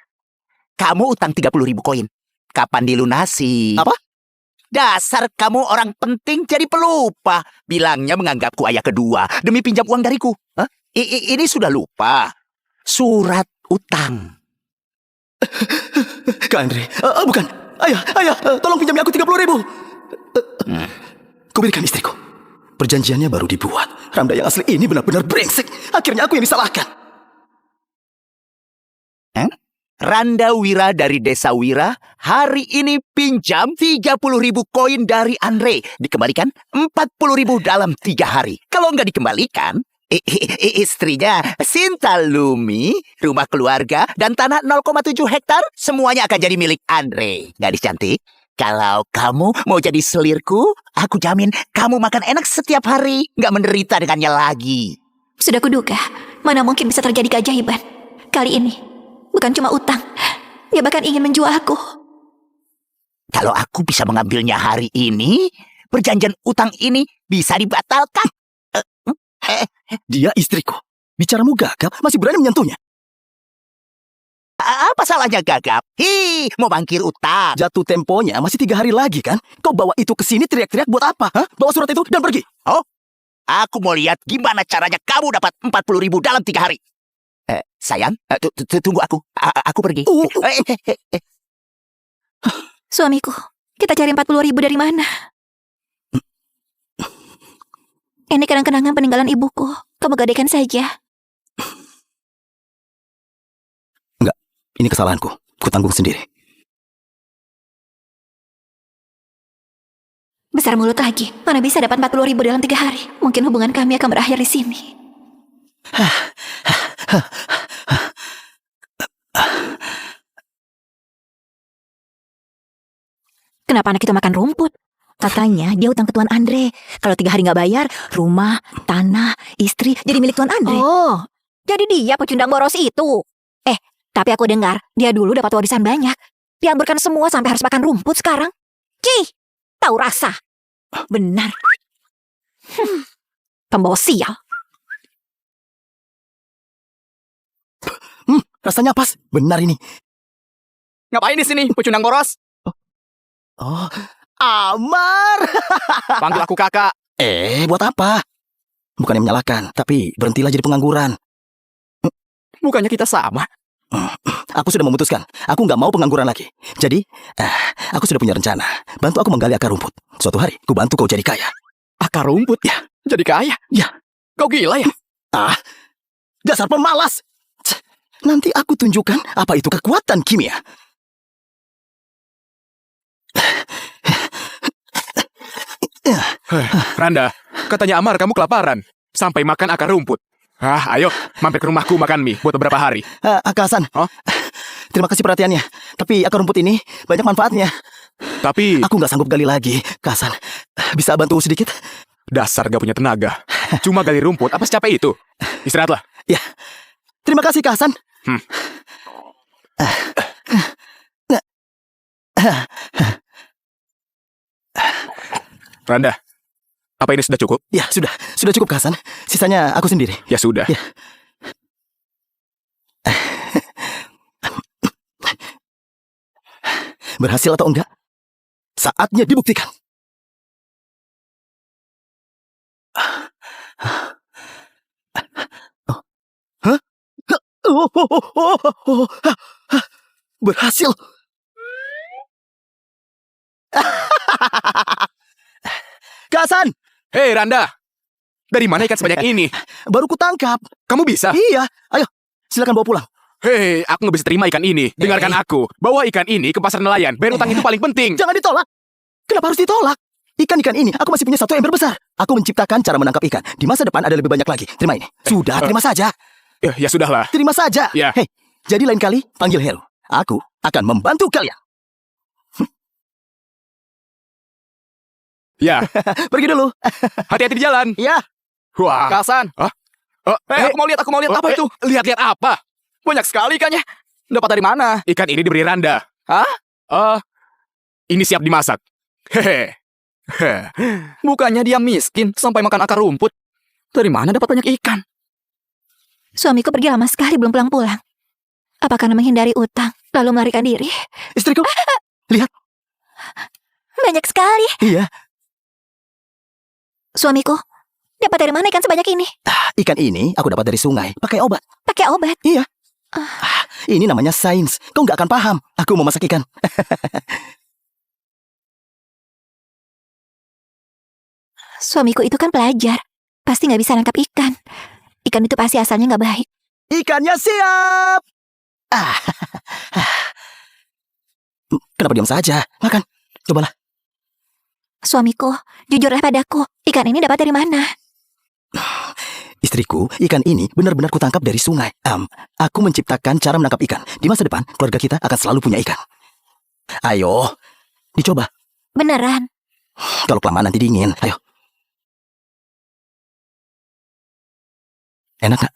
Kamu utang 30.000 koin. Kapan dilunasi? Apa? Dasar kamu orang penting jadi pelupa. Bilangnya menganggapku ayah kedua demi pinjam uang dariku. Hah? Ini sudah lupa. Surat utang. Kak Andre, bukan. Ayah, tolong pinjami aku 30.000. Kuberikan istriku. Perjanjiannya baru dibuat. Ramda yang asli ini benar-benar brengsek. Akhirnya aku yang disalahkan. Randa Wira dari Desa Wira hari ini pinjam 30.000 koin dari Andre. Dikembalikan 40.000 dalam 3 hari. Kalau nggak dikembalikan, istrinya Sinta Lumi, rumah keluarga, dan tanah 0,7 hektar semuanya akan jadi milik Andre. Gadis cantik, kalau kamu mau jadi selirku, aku jamin kamu makan enak setiap hari. Nggak menderita dengannya lagi. Sudah kuduga, mana mungkin bisa terjadi keajaiban. Kali ini, bukan cuma utang, dia bahkan ingin menjual aku. Kalau aku bisa mengambilnya hari ini, perjanjian utang ini bisa dibatalkan. Dia istriku. Bicaramu gagal, masih berani menyentuhnya. Apa salahnya Gagap? Mau mangkir utang. Jatuh temponya masih 3 hari lagi kan? Kau bawa itu ke sini teriak-teriak buat apa? Hah? Bawa surat itu dan pergi. Aku mau lihat gimana caranya kamu dapat 40.000 dalam 3 hari. Sayang, tunggu aku. Aku pergi. Suamiku, kita cari 40.000 dari mana? Ini kenang-kenangan peninggalan ibuku. Kamu gadaikan saja. Ini kesalahanku. Kutanggung sendiri. Besar mulut lagi. Mana bisa dapat 40.000 dalam 3 hari? Mungkin hubungan kami akan berakhir di sini. Kenapa anak itu makan rumput? Katanya dia utang ke Tuan Andre. Kalau 3 hari nggak bayar, rumah, tanah, istri jadi milik Tuan Andre. Oh, jadi dia pecundang boros itu. Tapi aku dengar dia dulu dapat warisan banyak. Dihamburkan semua sampai harus makan rumput sekarang. Cih, tahu rasa. Benar. Pembawa sial. Rasanya pas. Benar ini. Ngapain di sini, pecundang boros? Oh, Amar. Panggil aku kakak. Buat apa? Bukannya menyalahkan, tapi berhentilah jadi pengangguran. Bukannya kita sama? Aku sudah memutuskan, aku nggak mau pengangguran lagi. Jadi, aku sudah punya rencana. Bantu aku menggali akar rumput. Suatu hari, ku bantu kau jadi kaya. Akar rumput? Ya. Jadi kaya? Ya. Kau gila ya? Dasar pemalas. Nanti aku tunjukkan apa itu kekuatan kimia. Randa, katanya Amar kamu kelaparan. Sampai makan akar rumput. Ayo, mampir ke rumahku makan mie buat beberapa hari. Kak Hasan, terima kasih perhatiannya. Tapi akar rumput ini banyak manfaatnya. Tapi Aku nggak sanggup gali lagi. Kak Hasan, bisa bantu sedikit? dasar gak punya tenaga. Cuma gali rumput, apa secapek itu? Istirahatlah. Ya, terima kasih Kak Hasan. Randa, apa ini sudah cukup? Ya, sudah cukup Kak Hasan. Sisanya aku sendiri. Ya sudah. Ya. Berhasil atau enggak? Saatnya dibuktikan. Hah? Berhasil. Kak Hasan, Hei Randa, dari mana ikan sebanyak ini? baru kutangkap. Kamu bisa? Iya, ayo, silakan bawa pulang. Hei, aku nggak bisa terima ikan ini. Dengarkan aku, bawa ikan ini ke pasar nelayan. Bayar utang itu paling penting. Jangan ditolak. Kenapa harus ditolak? Ikan-ikan ini, aku masih punya satu ember besar. Aku menciptakan cara menangkap ikan. Di masa depan ada lebih banyak lagi. Terima ini. Sudah, terima saja. Ya sudahlah. Terima saja. Ya. Hei, jadi lain kali panggil Hero. Aku akan membantu kalian. Ya, Pergi dulu. hati-hati di jalan. Ya. Wah. Kasan. Aku mau lihat apa itu? Lihat-lihat apa? Banyak sekali ikannya. Dapat dari mana? Ikan ini diberi Randa. Hah? Ini siap dimasak. Hehe. Bukannya dia miskin sampai makan akar rumput. Dari mana dapat banyak ikan? Suamiku pergi lama sekali belum pulang-pulang. Apa karena menghindari utang, lalu melarikan diri? Istriku, lihat. Banyak sekali. Iya, Suamiku, dapat dari mana ikan sebanyak ini? ikan ini aku dapat dari sungai. Pakai obat. Pakai obat. Iya. Ini namanya sains. Kau nggak akan paham. Aku mau masak ikan. Suamiku itu kan pelajar. Pasti nggak bisa nangkap ikan. Ikan itu pasti asalnya nggak baik. Ikannya siap. Kenapa diam saja? Makan. Cobalah. Suamiku, jujurlah padaku. Ikan ini dapat dari mana? Istriku, ikan ini benar-benar kutangkap dari sungai. Aku menciptakan cara menangkap ikan. Di masa depan, keluarga kita akan selalu punya ikan. Ayo, dicoba. Beneran. Kalau kelamaan nanti dingin. Ayo. Enak gak?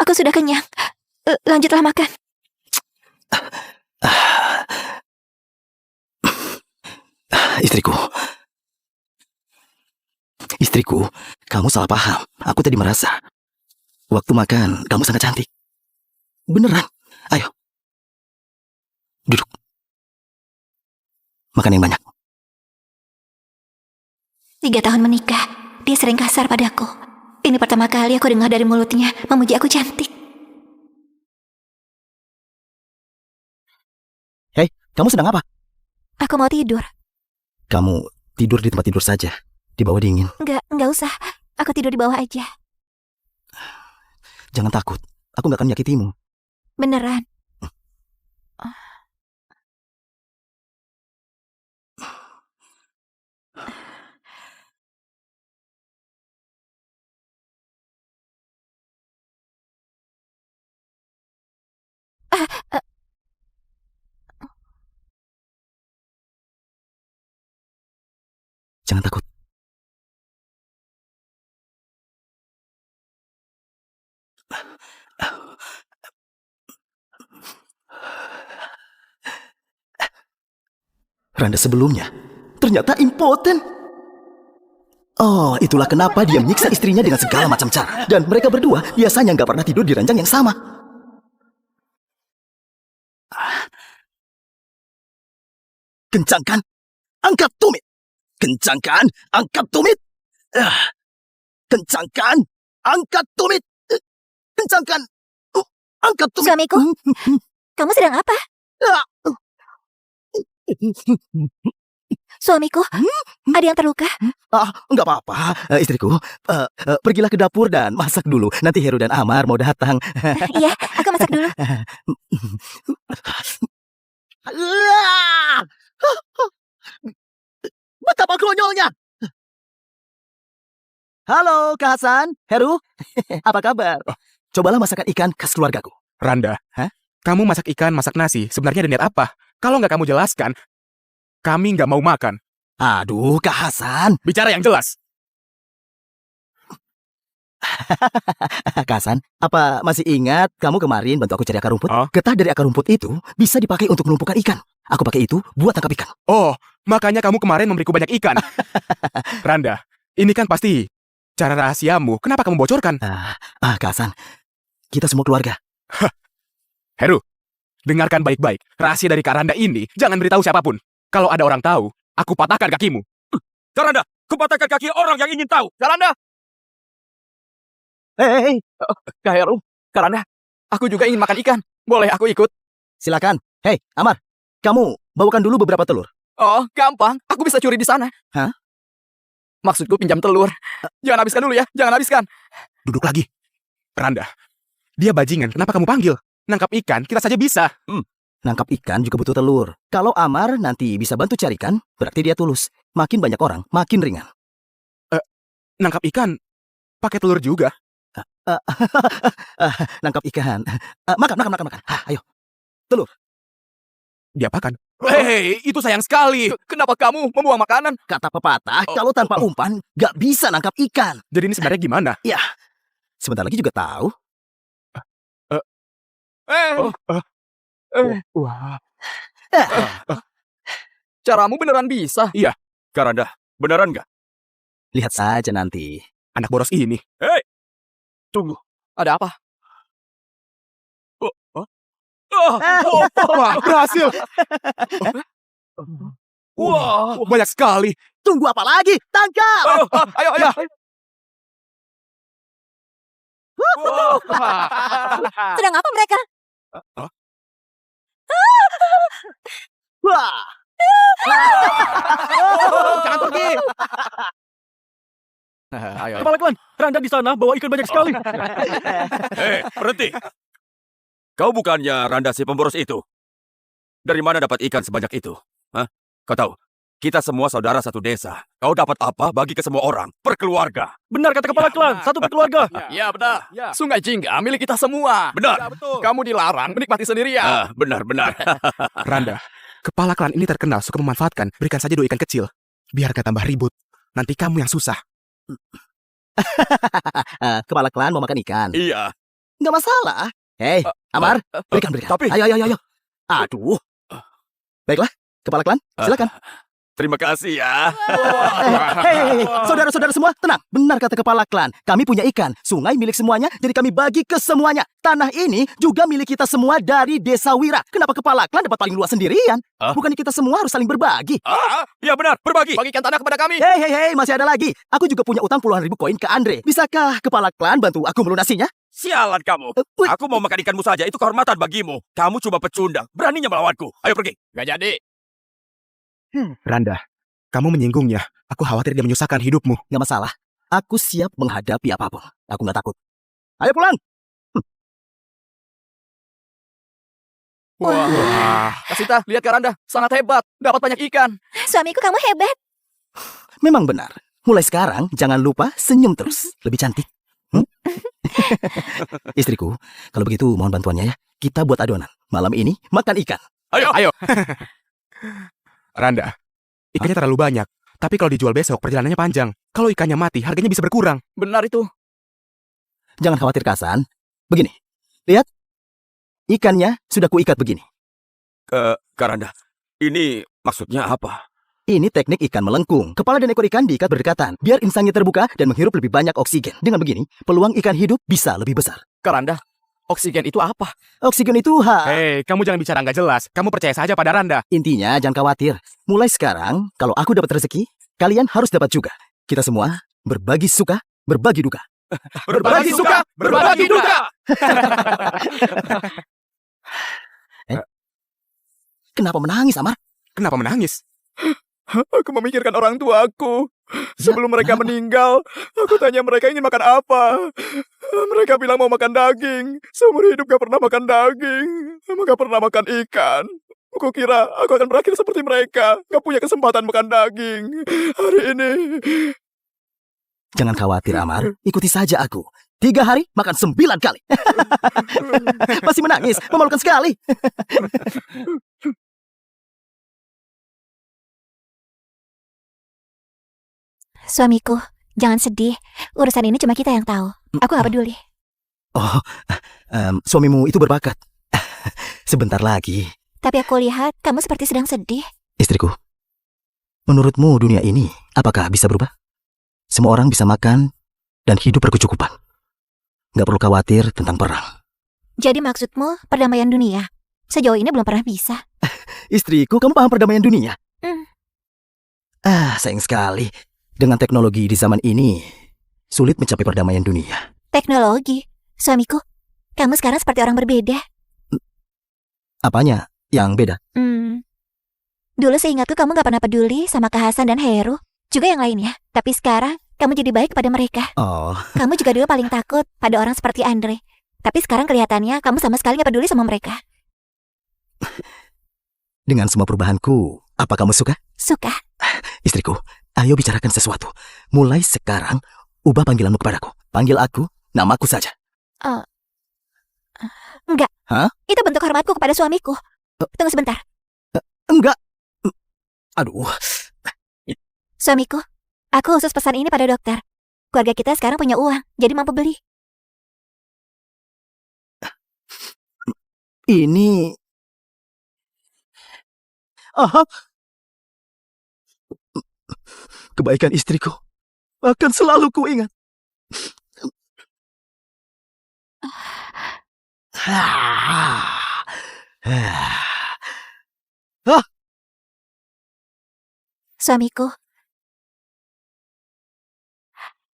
Aku sudah kenyang. Lanjutlah makan. Istriku, Istriku, kamu salah paham. Aku tadi merasa waktu makan kamu sangat cantik. Beneran. Ayo. Duduk. Makan yang banyak. 3 tahun menikah, dia sering kasar padaku. Ini pertama kali aku dengar dari mulutnya memuji aku cantik. Hei, kamu sedang apa? Aku mau tidur. Kamu tidur di tempat tidur saja. Di bawah dingin. Enggak usah. Aku tidur di bawah aja. Jangan takut. Aku nggak akan menyakitimu. Beneran. Jangan takut. Randa sebelumnya ternyata impoten. Oh, itulah kenapa dia menyiksa istrinya dengan segala macam cara. Dan mereka berdua biasanya nggak pernah tidur di ranjang yang sama. Kencangkan, angkat tumit. Kencangkan, angkat tumit. Kencangkan, angkat tumit. Kencangkan, angkat tumit. Suamiku, kamu sedang apa? Suamiku, ada yang terluka? Enggak apa-apa, istriku. Pergilah ke dapur dan masak dulu. Nanti Heru dan Amar mau datang. Iya, aku masak dulu. Betapa konyolnya. Halo, Kak Hasan, Heru. Apa kabar? Cobalah masakan ikan khas keluargaku. Randa, Hah? kamu masak ikan, masak nasi, sebenarnya ada niat apa? Kalau nggak kamu jelaskan, kami nggak mau makan. Aduh, Kak Hasan. Bicara yang jelas. Kak Hasan, apa masih ingat kamu kemarin bantu aku cari akar rumput? Oh. Getah dari akar rumput itu bisa dipakai untuk melumpuhkan ikan. Aku pakai itu buat tangkap ikan. Oh, makanya kamu kemarin memberiku banyak ikan. Randa, ini kan pasti cara rahasiamu. Kenapa kamu bocorkan? Kak Hasan, kita semua keluarga. Heru, dengarkan baik-baik. Rahasia dari Kak Randa ini jangan beritahu siapapun. Kalau ada orang tahu, aku patahkan kakimu. Karanda, kupatahkan kaki orang yang ingin tahu. Karanda! Hei, Kak Heru, Karanda, aku juga ingin makan ikan. Boleh aku ikut? Silakan. Hei, Amar, kamu bawakan dulu beberapa telur. Oh, gampang. Aku bisa curi di sana. Hah? Maksudku pinjam telur. Jangan habiskan dulu ya, jangan habiskan. Duduk lagi. Randa, dia bajingan. Kenapa kamu panggil? Nangkap ikan, kita saja bisa. Nangkap ikan juga butuh telur. Kalau Amar nanti bisa bantu carikan, berarti dia tulus. Makin banyak orang, makin ringan. Nangkap ikan, pakai telur juga. Nangkap ikan. Makan. Ayo. Diapakan? Hei, itu sayang sekali. Kenapa kamu membuang makanan? Kata pepatah, kalau tanpa umpan, gak bisa nangkap ikan. Jadi ini sebenarnya gimana? Ya, sebentar lagi juga tahu. Wah. Caramu beneran bisa. Karanda, beneran nggak? Lihat saja nanti. Anak boros ini. Tunggu. Ada apa? Wah, berhasil. Wah, banyak sekali. Tunggu apa lagi? Tangkap! Ayo. Sedang apa mereka? Wah! Jangan pergi. Ayo. Kepala klan, Randa di sana bawa ikan banyak sekali. Berhenti. Kau bukannya Randa si pemboros itu? Dari mana dapat ikan sebanyak itu? Hah? Kau tahu, kita semua saudara satu desa. Kau dapat apa bagi ke semua orang? Perkeluarga. Benar kata kepala klan, satu keluarga. Ya benar. Sungai Jingga milik kita semua. Benar. Kamu dilarang menikmati sendirian. Benar. Randa, kepala klan ini terkenal suka memanfaatkan. Berikan saja 2 ikan kecil. Biar gak tambah ribut. Nanti kamu yang susah. Kepala klan mau makan ikan. Iya. Nggak masalah. Hei, Amar, berikan. Tapi- Ayo. Aduh. Baiklah, kepala klan, silakan. Terima kasih ya. Hei, saudara-saudara semua, tenang. Benar kata kepala klan. Kami punya ikan. Sungai milik semuanya, jadi kami bagi ke semuanya. Tanah ini juga milik kita semua dari Desa Wira. Kenapa kepala klan dapat paling luas sendirian? Bukannya kita semua harus saling berbagi? Ya benar, berbagi. Bagikan tanah kepada kami. Hei, masih ada lagi. Aku juga punya utang puluhan ribu koin ke Andre. Bisakah kepala klan bantu aku melunasinya? Sialan kamu. Aku mau makan ikanmu saja, itu kehormatan bagimu. Kamu cuma pecundang, beraninya melawanku. Ayo pergi. Gak jadi. Randa, kamu menyinggungnya. Aku khawatir dia menyusahkan hidupmu. Gak masalah. Aku siap menghadapi apapun. Aku gak takut. Ayo pulang. Wah. Kasita, lihat Karanda. Sangat hebat. Dapat banyak ikan. Suamiku kamu hebat. Memang benar. Mulai sekarang, jangan lupa senyum terus. Lebih cantik. Istriku, kalau begitu mohon bantuannya ya. Kita buat adonan. Malam ini makan ikan. Ayo. Randa, ikannya terlalu banyak. Tapi kalau dijual besok, perjalanannya panjang. Kalau ikannya mati, harganya bisa berkurang. Benar itu. Jangan khawatir, Kasan. Begini, lihat. Ikannya sudah kuikat begini. Karanda, ini maksudnya apa? Ini teknik ikan melengkung. Kepala dan ekor ikan diikat berdekatan, biar insangnya terbuka dan menghirup lebih banyak oksigen. Dengan begini, peluang ikan hidup bisa lebih besar. Karanda, oksigen itu apa? Oksigen itu Hei, kamu jangan bicara nggak jelas. Kamu percaya saja pada Randa. Intinya jangan khawatir. Mulai sekarang, kalau aku dapat rezeki, kalian harus dapat juga. Kita semua berbagi suka, berbagi duka. Berbagi suka, berbagi duka. Kenapa menangis, Amar? Kenapa menangis? Aku memikirkan orang tuaku. Sebelum mereka meninggal, aku tanya mereka ingin makan apa. Mereka bilang mau makan daging. Seumur hidup gak pernah makan daging. Gak pernah makan ikan. Aku kira aku akan berakhir seperti mereka. Gak punya kesempatan makan daging. Hari ini... Jangan khawatir, Amar. Ikuti saja aku. 3 hari, makan 9 kali. Masih menangis, memalukan sekali. Suamiku, jangan sedih. Urusan ini cuma kita yang tahu. Aku gak peduli. Oh, suamimu itu berbakat. Sebentar lagi. Tapi aku lihat kamu seperti sedang sedih. Istriku, menurutmu dunia ini apakah bisa berubah? Semua orang bisa makan dan hidup berkecukupan. Gak perlu khawatir tentang perang. Jadi maksudmu perdamaian dunia? Sejauh ini belum pernah bisa. Istriku, kamu paham perdamaian dunia? Hmm. Sayang sekali. Dengan teknologi di zaman ini, sulit mencapai perdamaian dunia. Teknologi? Suamiku, kamu sekarang seperti orang berbeda. Apanya yang beda? Dulu seingatku kamu gak pernah peduli sama Kak Hasan dan Heru. Juga yang lainnya. Tapi sekarang, kamu jadi baik kepada mereka. Oh, Kamu juga dulu paling takut pada orang seperti Andre. Tapi sekarang kelihatannya kamu sama sekali gak peduli sama mereka. dengan semua perubahanku, apa kamu suka? Suka. Istriku, ayo bicarakan sesuatu. Mulai sekarang, ubah panggilanmu kepadaku. Panggil aku, namaku saja. Enggak. Hah? Itu bentuk hormatku kepada suamiku. Tunggu sebentar. Enggak. Aduh. Suamiku, aku khusus pesan ini pada dokter. Keluarga kita sekarang punya uang, jadi mampu beli. Ini... Aha. Kebaikan istriku akan selalu kuingat. Suamiku,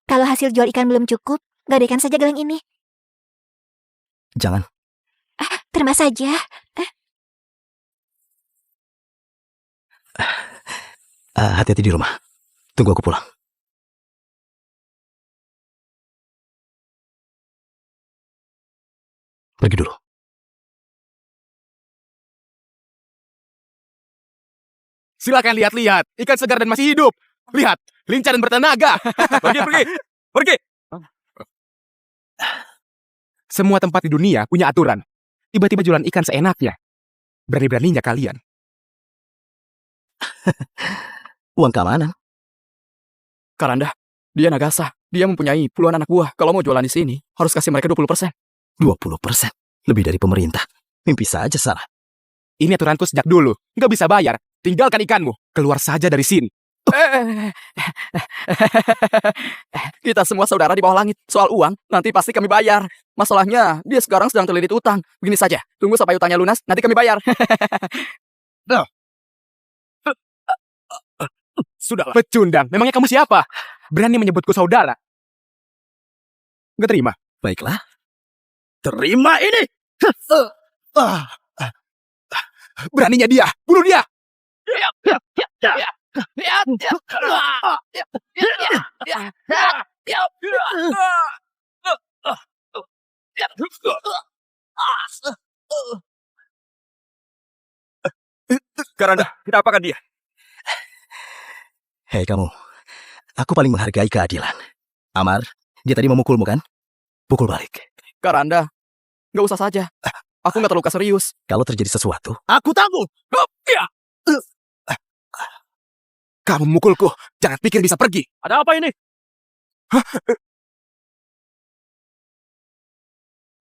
kalau hasil jual ikan belum cukup, gadaikan saja gelang ini. Jangan. Terima saja. Hati-hati di rumah. Tunggu aku pulang. Pergi dulu. Silakan lihat-lihat. Ikan segar dan masih hidup. Lihat, lincah dan bertenaga. Pergi. Semua tempat di dunia punya aturan. Tiba-tiba jualan ikan seenaknya. Berani-beraninya kalian. Uang keamanan. Karanda, dia Nagasa. Dia mempunyai puluhan anak buah. Kalau mau jualan di sini, harus kasih mereka 20%. 20%. Lebih dari pemerintah. Mimpi saja salah. Ini aturanku sejak dulu. Nggak bisa bayar. tinggalkan ikanmu. Keluar saja dari sini. Kita semua saudara di bawah langit. Soal uang, nanti pasti kami bayar. Masalahnya, dia sekarang sedang terlilit utang. Begini saja, tunggu sampai utangnya lunas, nanti kami bayar. Sudahlah. Pecundang, memangnya kamu siapa? Berani menyebutku saudara? Nggak terima? Baiklah. Terima ini! Beraninya dia! Bunuh dia! Karanda, kita apakan dia? Hei kamu, aku paling menghargai keadilan. Amar, dia tadi memukulmu kan? Pukul balik. Karanda, nggak usah saja. Aku nggak terluka serius. Kalau terjadi sesuatu, Aku tanggung! Kamu memukulku, jangan pikir bisa pergi. Ada apa ini?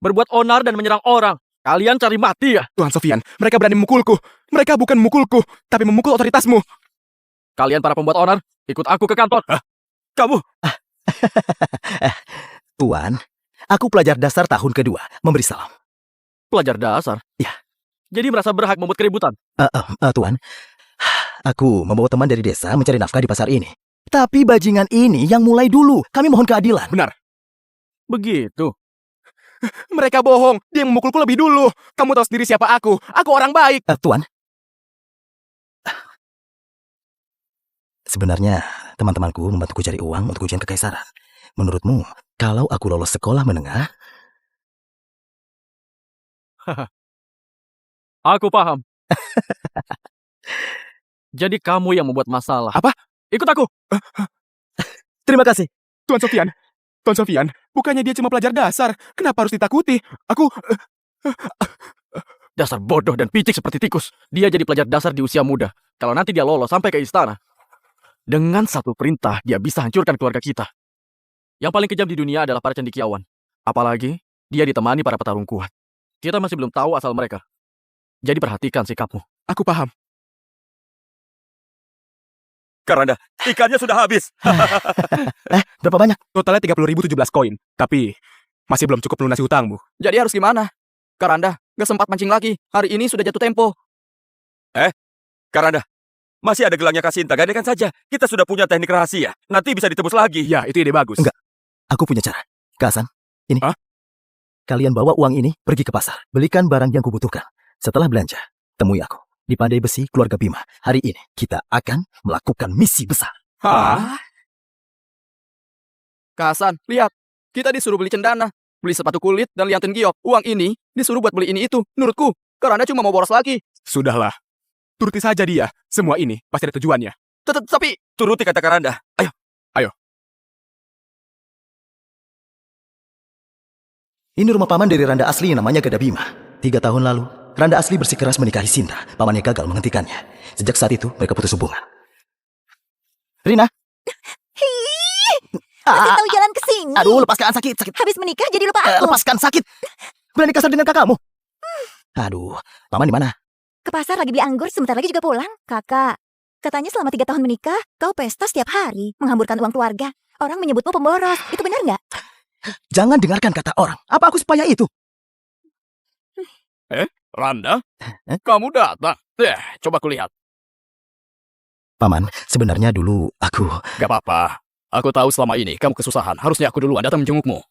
Berbuat onar dan menyerang orang. Kalian cari mati ya? Tuan Sofian, mereka berani memukulku. Mereka bukan memukulku, tapi memukul otoritasmu. Kalian para pembuat onar, ikut aku ke kantor. Kamu, Tuan, aku pelajar dasar tahun kedua, memberi salam. Pelajar dasar? Ya. Jadi merasa berhak membuat keributan? Tuan, aku membawa teman dari desa mencari nafkah di pasar ini. Tapi bajingan ini yang mulai dulu. Kami mohon keadilan. Benar. Begitu. Mereka bohong. Dia yang memukulku lebih dulu. Kamu tahu sendiri siapa aku. Aku orang baik. Tuan, sebenarnya teman-temanku membantuku cari uang untuk ujian kekaisaran. Menurutmu, kalau aku lolos sekolah menengah, Aku paham. Jadi kamu yang membuat masalah. Apa? Ikut aku. terima kasih. Tuan Sofian, bukannya dia cuma pelajar dasar. Kenapa harus ditakuti? Aku... Dasar bodoh dan picik seperti tikus. Dia jadi pelajar dasar di usia muda. Kalau nanti dia lolos sampai ke istana. Dengan satu perintah, dia bisa hancurkan keluarga kita. Yang paling kejam di dunia adalah para cendekiawan. Apalagi, dia ditemani para petarung kuat. Kita masih belum tahu asal mereka. Jadi perhatikan sikapmu. Aku paham. Karanda, ikannya sudah habis. Berapa banyak? Totalnya 30.017 koin. Tapi masih belum cukup melunasi hutangmu. Jadi harus gimana? Karanda, nggak sempat mancing lagi. Hari ini sudah jatuh tempo. Karanda, masih ada gelangnya Kasinta, gadekan saja. Kita sudah punya teknik rahasia. Nanti bisa ditebus lagi. Ya, itu ide bagus. Enggak. Aku punya cara. Kasan, ini. Hah? Kalian bawa uang ini pergi ke pasar. Belikan barang yang kubutuhkan. Setelah belanja, temui aku di Pandai Besi Keluarga Bima. Hari ini kita akan melakukan misi besar. Hah? Kasan, lihat. Kita disuruh beli cendana, beli sepatu kulit, dan liantin giok. Uang ini disuruh buat beli ini itu. Menurutku, Karanda cuma mau boros lagi. Sudahlah. Turuti saja dia. Semua ini pasti ada tujuannya. Tapi, Turuti kata Karanda. Ayo. Ini rumah paman dari Randa asli yang namanya Gada Bima. 3 tahun lalu, Randa asli bersikeras menikahi Sinta. Pamannya gagal menghentikannya. Sejak saat itu, mereka putus hubungan. Rina? Masih tahu jalan ke sini. Aduh, lepaskan sakit. Habis menikah jadi lupa aku. Lepaskan sakit. Berani kasar dengan kakakmu. Aduh, paman di mana? Ke pasar lagi beli anggur, sebentar lagi juga pulang. Kakak, katanya selama 3 tahun menikah, kau pesta setiap hari, menghamburkan uang keluarga. Orang menyebutmu pemboros. Itu benar nggak? Jangan dengarkan kata orang. Apa aku supaya itu? Randa, kamu datang. Coba kulihat. Paman, sebenarnya dulu aku... Gak apa-apa. Aku tahu selama ini kamu kesusahan. Harusnya aku duluan datang menjengukmu.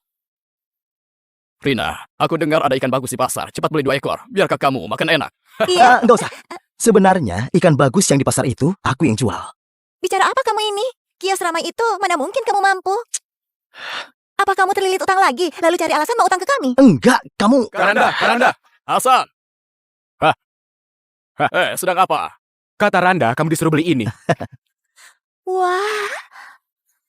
Rina, aku dengar ada ikan bagus di pasar. Cepat beli 2 ekor, biar kamu makan enak. Iya. Nggak usah. Sebenarnya ikan bagus yang di pasar itu aku yang jual. Bicara apa kamu ini? Kios ramai itu, mana mungkin kamu mampu? Apa kamu terlilit utang lagi, lalu cari alasan mau utang ke kami? Enggak, kamu... Karanda, Hasan. Sedang apa? Kata Randa, kamu disuruh beli ini. Wah,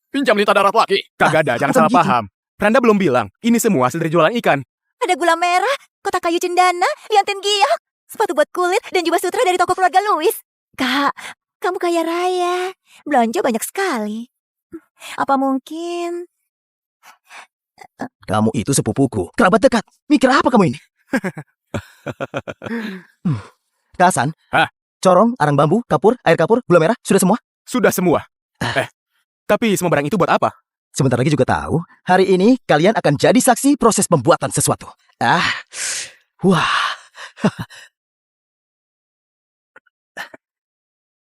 Pinjam lintah darat lagi. Kagak ada, jangan salah paham. Randa belum bilang, ini semua hasil dari jualan ikan. ada gula merah, kotak kayu cendana, liantin giok, sepatu buat kulit, dan jubah sutra dari toko keluarga Louis. Kak, kamu kaya raya. Belanja banyak sekali. Apa mungkin... Kamu itu sepupuku, kerabat dekat. Mikir apa kamu ini? Kasan, corong, arang bambu, kapur, air kapur, gula merah, sudah semua? Sudah semua. Tapi semua barang itu buat apa? Sebentar lagi juga tahu. Hari ini kalian akan jadi saksi proses pembuatan sesuatu. Wah.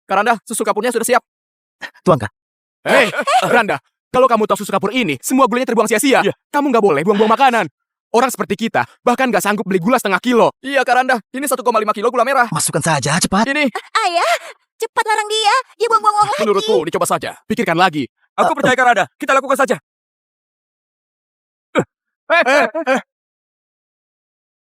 Karanda, susu kapurnya sudah siap. Tuangkan. Hei, Randa, kalau kamu tahu susu kapur ini, semua gulanya terbuang sia-sia. Kamu nggak boleh buang-buang makanan. Orang seperti kita bahkan nggak sanggup beli gula setengah kilo. Iya, Karanda. Ini 1,5 kilo gula merah. Masukkan saja, cepat. Ini, Ayah, cepat larang dia. Dia buang-buang lagi. menurutku, dicoba saja. Pikirkan lagi. Aku percaya Randa. Kita lakukan saja.